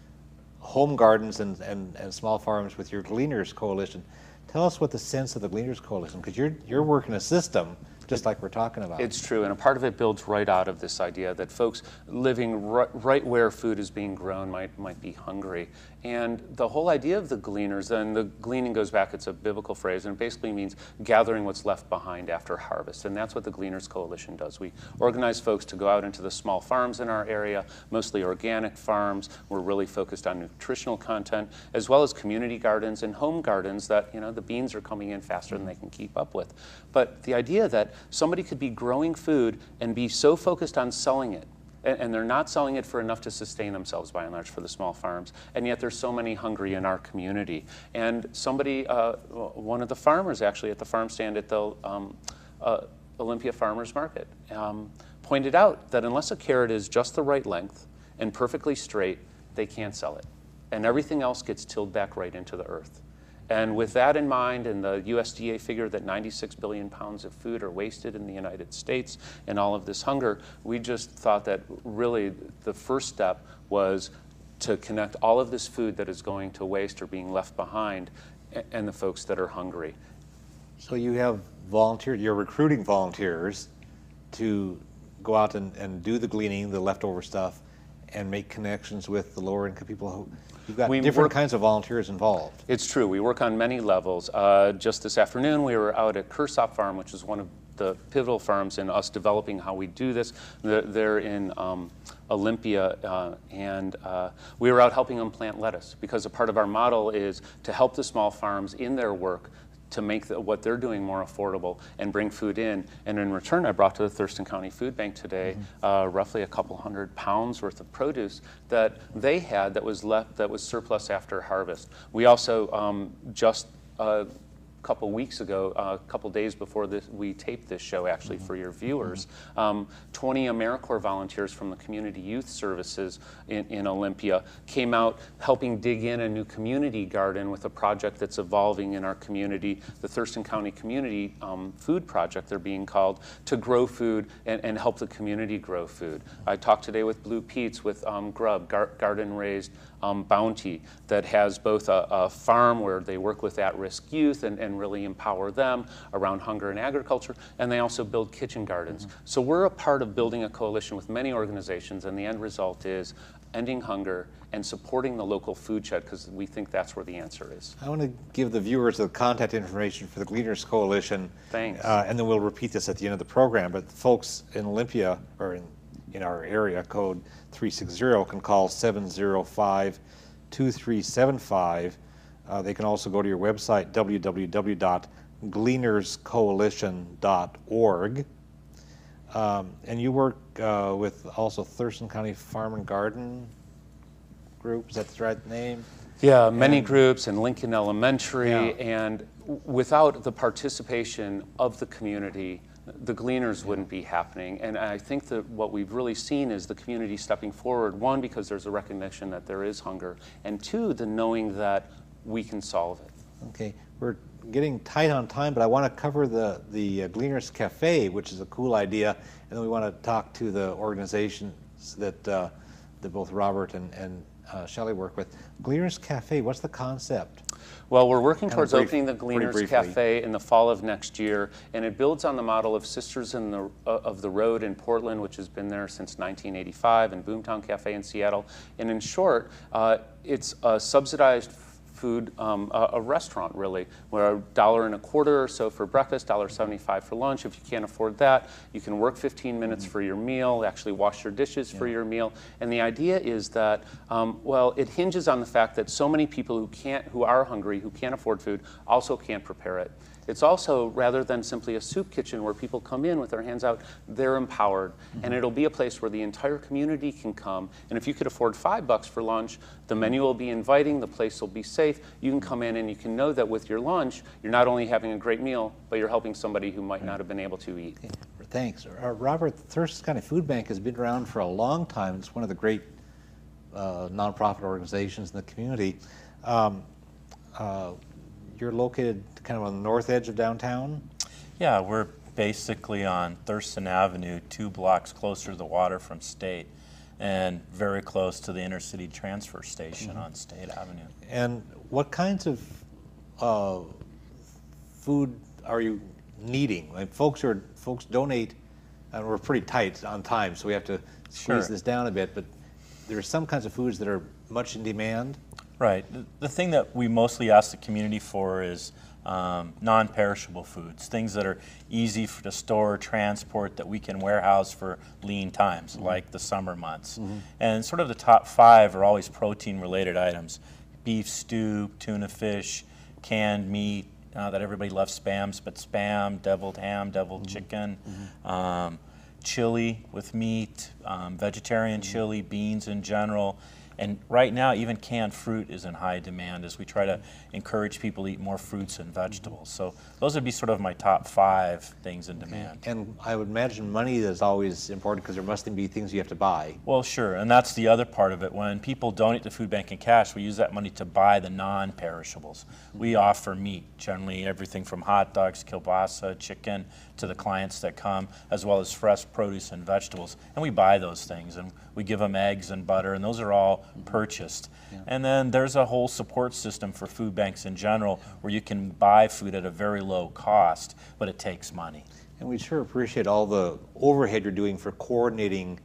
home gardens, and small farms with your Gleaners Coalition. Tell us what the sense of the Gleaners Coalition, because you're working a system just like we're talking about. It's true, and a part of it builds right out of this idea that folks living right where food is being grown might be hungry. And the whole idea of the gleaners, and the gleaning goes back, it's a biblical phrase, and it basically means gathering what's left behind after harvest. And that's what the Gleaners Coalition does. We organize folks to go out into the small farms in our area, mostly organic farms. We're really focused on nutritional content, as well as community gardens and home gardens that, the beans are coming in faster than they can keep up with. But the idea that somebody could be growing food and be so focused on selling it and they're not selling it for enough to sustain themselves by and large for the small farms, and yet there's so many hungry in our community. And somebody, one of the farmers actually at the farm stand at the Olympia Farmers Market pointed out that unless a carrot is just the right length and perfectly straight, they can't sell it. And everything else gets tilled back right into the earth. And with that in mind, and the USDA figure that 96 billion pounds of food are wasted in the United States and all of this hunger, we just thought that really the first step was to connect all of this food that is going to waste or being left behind and the folks that are hungry. So you have volunteers, you're recruiting volunteers to go out and do the gleaning, the leftover stuff, and make connections with the lower income people who, you've got different kinds of volunteers involved. It's true. We work on many levels. Just this afternoon, we were out at Kersop Farm, which is one of the pivotal farms in us developing how we do this. They're in Olympia, and we were out helping them plant lettuce, because a part of our model is to help the small farms in their work to make what they're doing more affordable and bring food in. And in return, I brought to the Thurston County Food Bank today roughly a couple 100 pounds worth of produce that they had that was left, that was surplus after harvest. We also just a couple weeks ago, a couple days before this, we taped this show actually for your viewers, 20 AmeriCorps volunteers from the Community Youth Services in Olympia came out helping dig in a new community garden with a project that's evolving in our community, the Thurston County Community Food Project, they're being called, to grow food and help the community grow food. I talked today with Blue Pete's with Grub, Garden Raised Bounty, that has both a farm where they work with at-risk youth and really empower them around hunger and agriculture, and they also build kitchen gardens. So we're a part of building a coalition with many organizations, and the end result is ending hunger and supporting the local food shed, because we think that's where the answer is. I want to give the viewers the contact information for the Gleaners Coalition. Thanks. And then we'll repeat this at the end of the program, but folks in Olympia, or in our area, code 360, can call 705-2375. They can also go to your website, www.gleanerscoalition.org. And you work with also Thurston County Farm and Garden Group, is that the right name? Yeah, many groups, and Lincoln Elementary, and without the participation of the community, the Gleaners wouldn't be happening. And I think that what we've really seen is the community stepping forward, one, because there's a recognition that there is hunger, and two, the knowing that we can solve it. Okay, we're getting tight on time, but I want to cover the Gleaners Cafe, which is a cool idea, and then we want to talk to the organizations that both Robert and Shelley work with. Gleaners Cafe, what's the concept? Well, we're working towards opening the Gleaners Cafe in the fall of next year, and it builds on the model of Sisters of the Road in Portland, which has been there since 1985, and Boomtown Cafe in Seattle. And in short, it's a subsidized food, a restaurant really, where $1.25 or so for breakfast, $1.75 for lunch. If you can't afford that, you can work 15 minutes for your meal, actually wash your dishes for your meal. And the idea is that, well, it hinges on the fact that so many people who are hungry, who can't afford food, also can't prepare it. It's also, rather than simply a soup kitchen where people come in with their hands out, they're empowered. And it'll be a place where the entire community can come. And if you could afford $5 for lunch, the menu will be inviting, the place will be safe. You can come in and you can know that with your lunch, you're not only having a great meal, but you're helping somebody who might not have been able to eat. Okay. Thanks. Robert, the Thurston County Food Bank has been around for a long time. It's one of the great nonprofit organizations in the community. You're located kind of on the north edge of downtown? Yeah, we're basically on Thurston Avenue, 2 blocks closer to the water from State, and very close to the intercity transfer station on State Avenue. And what kinds of food are you needing? Like folks donate, and we're pretty tight on time, so we have to squeeze this down a bit, but there are some kinds of foods that are much in demand. Right. The thing that we mostly ask the community for is non-perishable foods, things that are easy to store, transport, that we can warehouse for lean times, like the summer months. And sort of the top 5 are always protein-related items: beef stew, tuna fish, canned meat, that everybody loves Spam, but Spam, deviled ham, deviled chicken, chili with meat, vegetarian chili, beans in general. And right now, even canned fruit is in high demand as we try to encourage people to eat more fruits and vegetables. So those would be sort of my top 5 things in demand. And I would imagine money is always important because there must be things you have to buy. Well, sure, and that's the other part of it. When people donate to food bank in cash, we use that money to buy the non-perishables. We offer meat, generally everything from hot dogs, kielbasa, chicken, to the clients that come, as well as fresh produce and vegetables. And we buy those things, and we give them eggs and butter, and those are all purchased. And then there's a whole support system for food banks in general where you can buy food at a very low cost, but it takes money. And we sure appreciate all the overhead you're doing for coordinating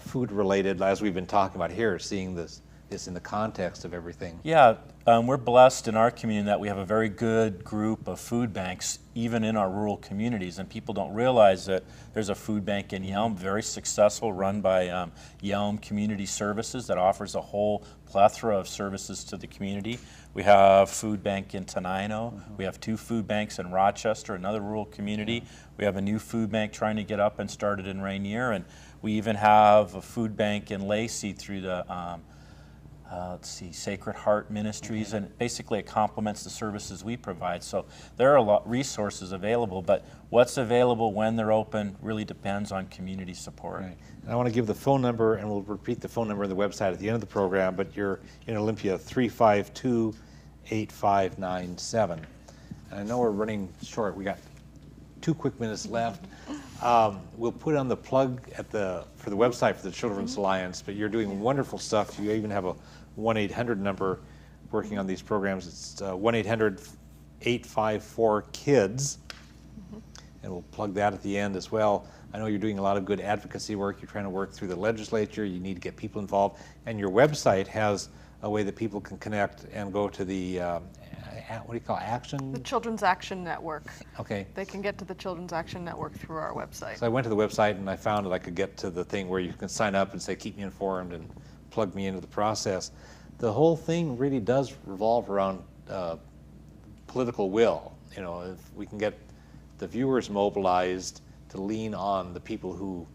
food related, as we've been talking about here, seeing this in the context of everything. Yeah, we're blessed in our community that we have a very good group of food banks, even in our rural communities, and people don't realize that there's a food bank in Yelm, very successful, run by Yelm Community Services, that offers a whole plethora of services to the community. We have food bank in Tenino. We have 2 food banks in Rochester, another rural community. We have a new food bank trying to get up and started in Rainier, and we even have a food bank in Lacey through the Sacred Heart Ministries, and basically it complements the services we provide. So there are a lot of resources available, but what's available when they're open really depends on community support. Right. And I want to give the phone number, and we'll repeat the phone number on the website at the end of the program, but you're in Olympia, 352-8597. And I know we're running short. We got 2 quick minutes left. We'll put on the plug for the website for the Children's Alliance, but you're doing wonderful stuff. You even have a 1-800 number working on these programs. It's 1-800-854-KIDS, and we'll plug that at the end as well. I know you're doing a lot of good advocacy work. You're trying to work through the legislature. You need to get people involved, and your website has a way that people can connect and go to the what do you call Action? The Children's Action Network. Okay. They can get to the Children's Action Network through our website. So I went to the website and I found that I could get to the thing where you can sign up and say, keep me informed, and plug me into the process. The whole thing really does revolve around political will. You know, if we can get the viewers mobilized to lean on the people who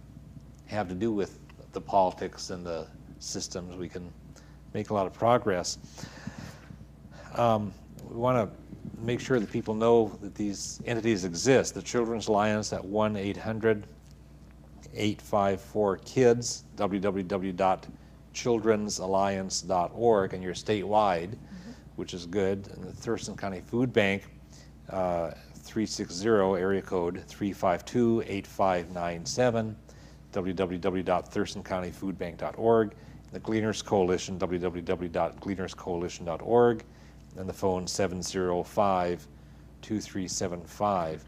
have to do with the politics and the systems, we can make a lot of progress. We want to make sure that people know that these entities exist. The Children's Alliance at 1-800-854-KIDS, www.children'salliance.org, and you're statewide, which is good. And the Thurston County Food Bank, 360 area code 352-8597, www.thurstoncountyfoodbank.org. The Gleaners Coalition, www.gleanerscoalition.org, and the phone 705-2375.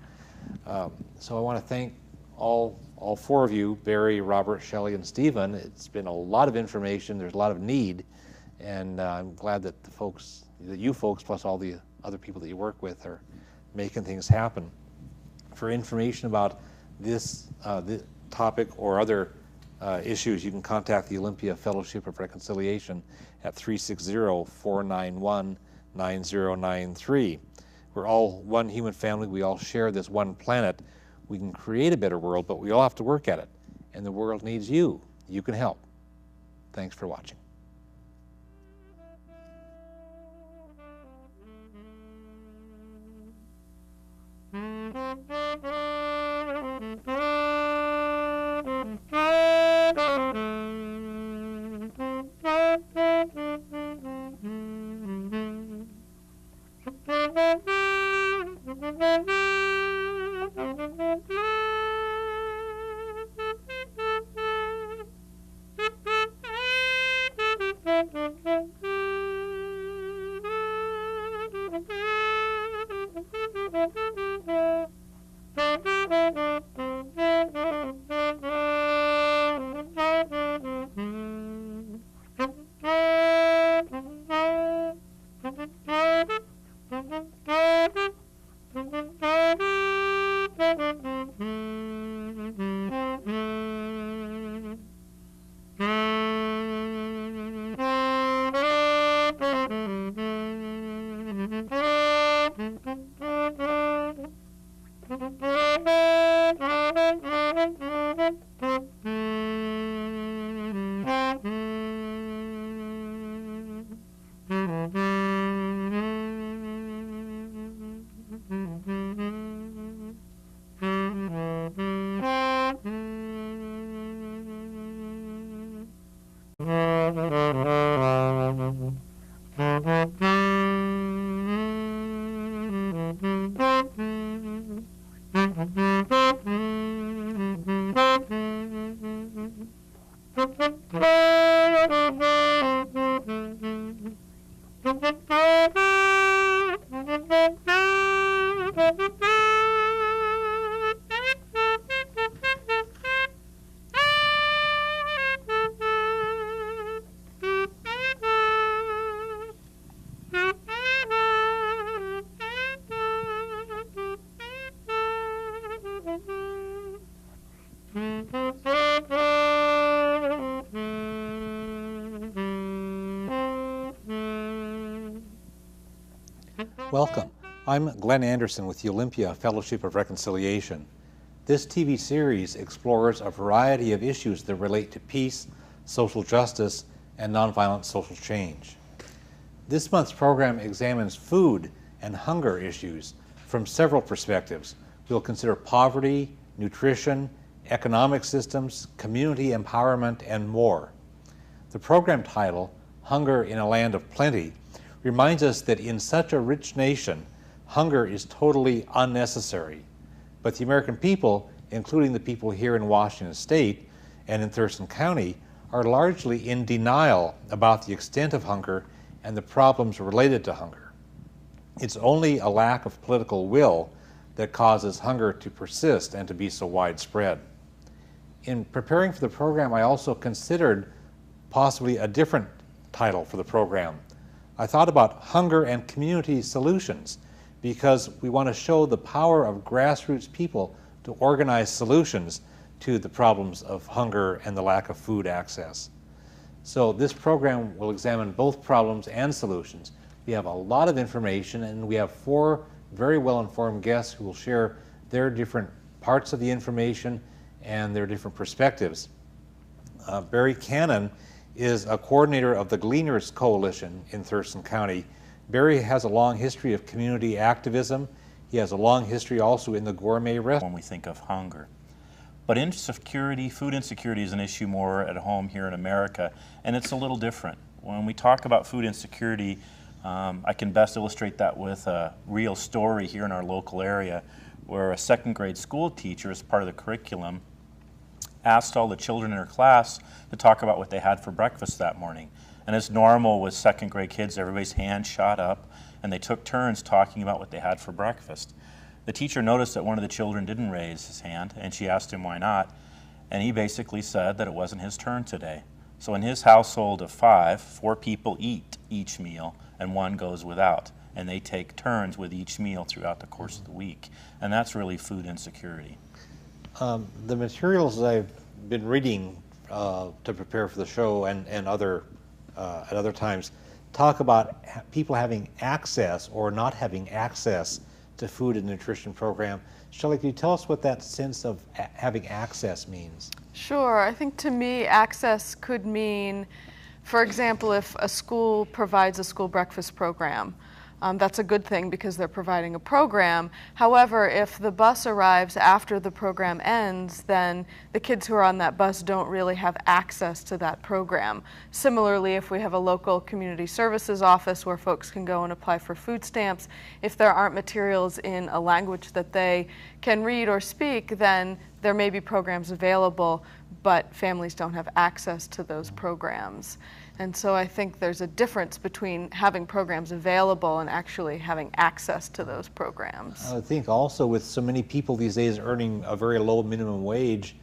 So I want to thank all 4 of you, Barry, Robert, Shelley, and Steven. It's been a lot of information. There's a lot of need, and I'm glad that you folks, plus all the other people that you work with, are making things happen. For information about this topic or other issues, you can contact the Olympia Fellowship of Reconciliation at 360-491-9093. We're all one human family. We all share this one planet. We can create a better world, but we all have to work at it. And the world needs you. You can help. Thanks for watching. Welcome. I'm Glenn Anderson with the Olympia Fellowship of Reconciliation. This TV series explores a variety of issues that relate to peace, social justice, and nonviolent social change. This month's program examines food and hunger issues from several perspectives. We'll consider poverty, nutrition, economic systems, community empowerment, and more. The program title, Hunger in a Land of Plenty, reminds us that in such a rich nation, hunger is totally unnecessary. But the American people, including the people here in Washington State and in Thurston County, are largely in denial about the extent of hunger and the problems related to hunger. It's only a lack of political will that causes hunger to persist and to be so widespread. In preparing for the program, I also considered possibly a different title for the program. I thought about hunger and community solutions because we want to show the power of grassroots people to organize solutions to the problems of hunger and the lack of food access. So this program will examine both problems and solutions. We have a lot of information, and we have 4 very well-informed guests who will share their different parts of the information and their different perspectives. Barry Cannon is a coordinator of the Gleaners Coalition in Thurston County. Barry has a long history of community activism. He has a long history also in the gourmet restaurant. When we think of hunger. But insecurity, food insecurity is an issue more at home here in America, and it's a little different. When we talk about food insecurity, I can best illustrate that with a real story here in our local area where a 2nd grade school teacher, as part of the curriculum, asked all the children in her class to talk about what they had for breakfast that morning. And as normal with 2nd grade kids, everybody's hand shot up and they took turns talking about what they had for breakfast. The teacher noticed that one of the children didn't raise his hand, and she asked him why not, and he basically said that it wasn't his turn today. So in his household of 5, 4 people eat each meal and 1 goes without, and they take turns with each meal throughout the course of the week, and that's really food insecurity. The materials that I've been reading to prepare for the show and at other times talk about people having access or not having access to food and nutrition program. Shelley, can you tell us what that sense of having access means? Sure. I think to me, access could mean, for example, if a school provides a school breakfast program. That's a good thing because they're providing a program. However, if the bus arrives after the program ends, then the kids who are on that bus don't really have access to that program. Similarly, if we have a local community services office where folks can go and apply for food stamps, if there aren't materials in a language that they can read or speak, then there may be programs available, but families don't have access to those programs. And so I think there's a difference between having programs available and actually having access to those programs. I think also with so many people these days earning a very low minimum wage,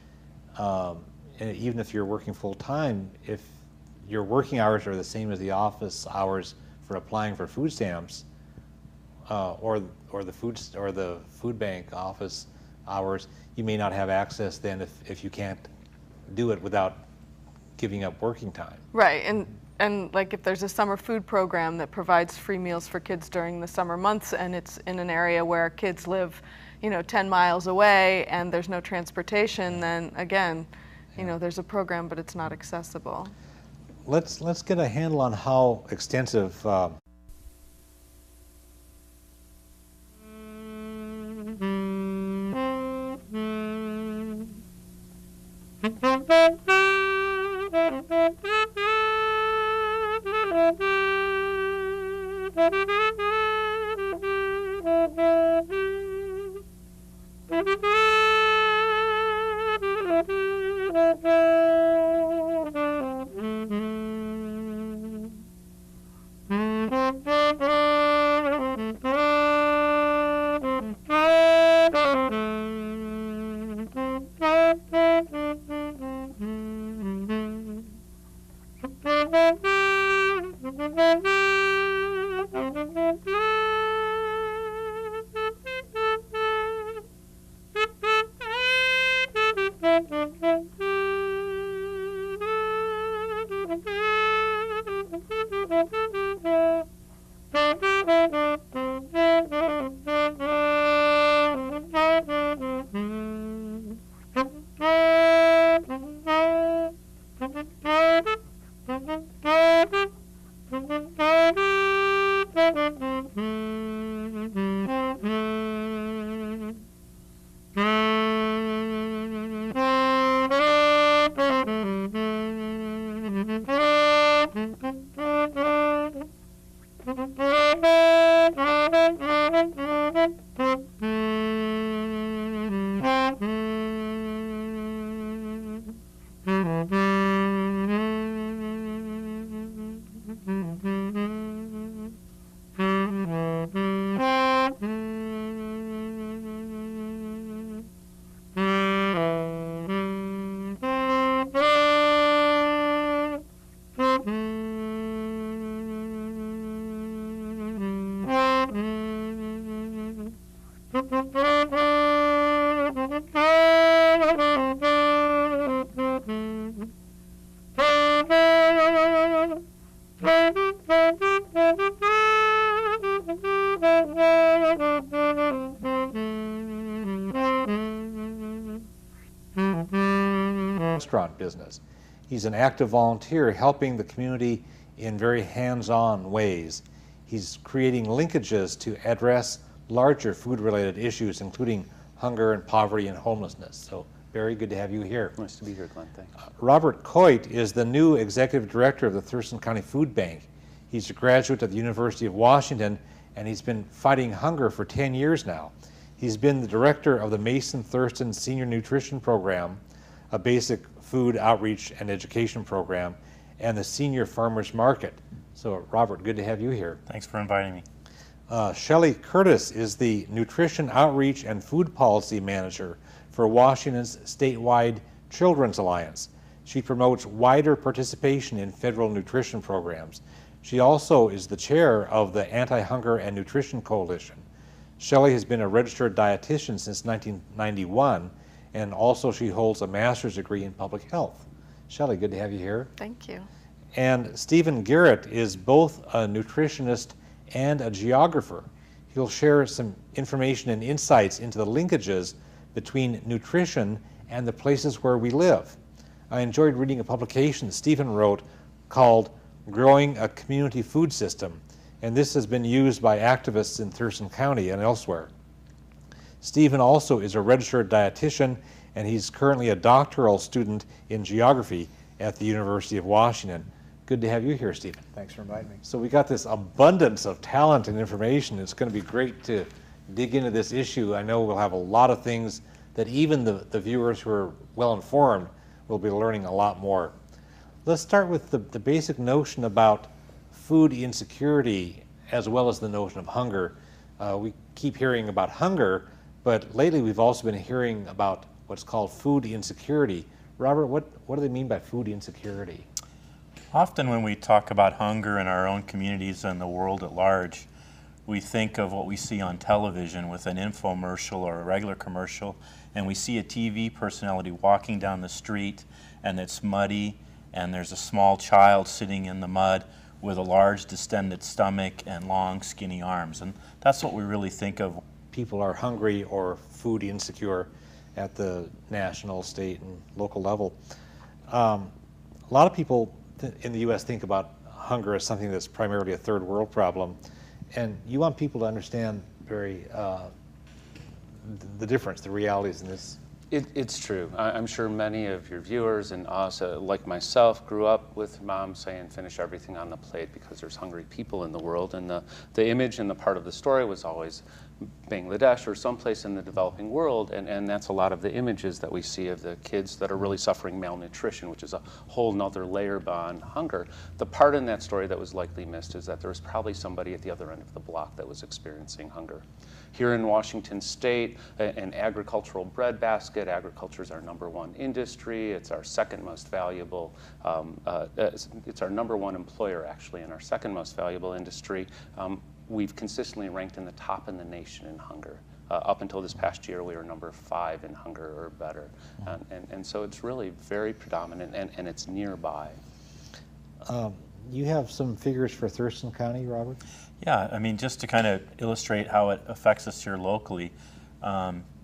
and even if you're working full time, if your working hours are the same as the office hours for applying for food stamps, or the food bank office hours, you may not have access then if you can't do it without giving up working time. Right, and like if there's a summer food program that provides free meals for kids during the summer months and it's in an area where kids live, 10 miles away and there's no transportation, then again, there's a program but it's not accessible. Let's get a handle on how extensive restaurant business. He's an active volunteer helping the community in very hands-on ways. He's creating linkages to address larger food-related issues, including hunger and poverty and homelessness. So, Barry, good to have you here. Nice to be here, Glenn. Thanks. Robert Coit is the new executive director of the Thurston County Food Bank. He's a graduate of the University of Washington, and he's been fighting hunger for 10 years now. He's been the director of the Mason Thurston Senior Nutrition Program, a basic food outreach and education program, and the Senior Farmers Market. So, Robert, good to have you here. Thanks for inviting me. Shelley Curtis is the Nutrition Outreach and Food Policy Manager for Washington's statewide Children's Alliance. She promotes wider participation in federal nutrition programs. She also is the chair of the Anti-Hunger and Nutrition Coalition. Shelley has been a registered dietitian since 1991, and also she holds a master's degree in public health. Shelley, good to have you here. Thank you. And Steven Garrett is both a nutritionist and a geographer. He'll share some information and insights into the linkages between nutrition and the places where we live. I enjoyed reading a publication Steven wrote called Growing a Community Food System, and this has been used by activists in Thurston County and elsewhere. Steven also is a registered dietitian, and he's currently a doctoral student in geography at the University of Washington. Good to have you here, Steven. Thanks for inviting me. So we got this abundance of talent and information. It's going to be great to dig into this issue. I know we'll have a lot of things that even the viewers who are well informed will be learning a lot more. Let's start with the basic notion about food insecurity as well as the notion of hunger. We keep hearing about hunger, but lately we've also been hearing about what's called food insecurity. Robert, what do they mean by food insecurity? Often when we talk about hunger in our own communities and the world at large, we think of what we see on television with an infomercial or a regular commercial, and we see a TV personality walking down the street and it's muddy and there's a small child sitting in the mud with a large distended stomach and long skinny arms, and that's what we really think of. People are hungry or food insecure at the national, state, and local level. A lot of people in the U.S. think about hunger as something that's primarily a third world problem, and you want people to understand very the difference, the realities in this. It's true. I'm sure many of your viewers and us, like myself, grew up with mom saying, finish everything on the plate because there's hungry people in the world. And the image and the part of the story was always Bangladesh or someplace in the developing world. And that's a lot of the images that we see of the kids that are really suffering malnutrition, which is a whole nother layer beyond hunger. The part in that story that was likely missed is that there was probably somebody at the other end of the block that was experiencing hunger. Here in Washington State, an agricultural breadbasket. Agriculture is our #1 industry. It's our second most valuable. It's our #1 employer, actually, and our second most valuable industry. We've consistently ranked in the top in the nation in hunger. Up until this past year, we were #5 in hunger or better. And so it's really very predominant, and it's nearby. You have some figures for Thurston County, Robert? Yeah, I mean, just to kind of illustrate how it affects us here locally,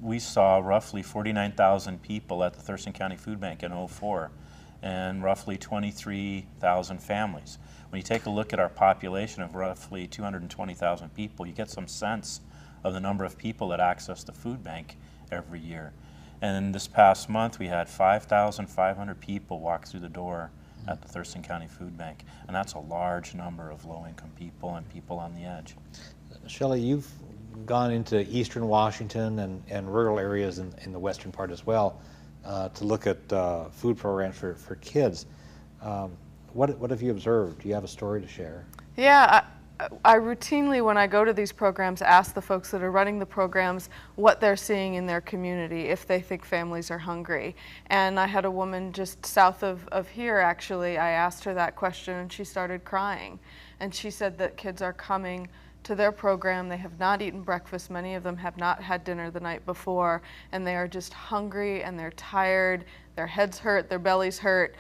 we saw roughly 49,000 people at the Thurston County Food Bank in '04 and roughly 23,000 families. When you take a look at our population of roughly 220,000 people, you get some sense of the number of people that access the food bank every year. And this past month, we had 5,500 people walk through the door at the Thurston County Food Bank, and that's a large number of low-income people and people on the edge. Shelley, you've gone into eastern Washington and rural areas in the western part as well to look at food programs for kids. What have you observed? Do you have a story to share? Yeah, I routinely, when I go to these programs, ask the folks that are running the programs what they're seeing in their community, if they think families are hungry. And I had a woman just south of here, actually. I asked her that question, and she started crying. And she said that kids are coming to their program. They have not eaten breakfast. Many of them have not had dinner the night before, and they are just hungry, and they're tired. Their heads hurt, their bellies hurt.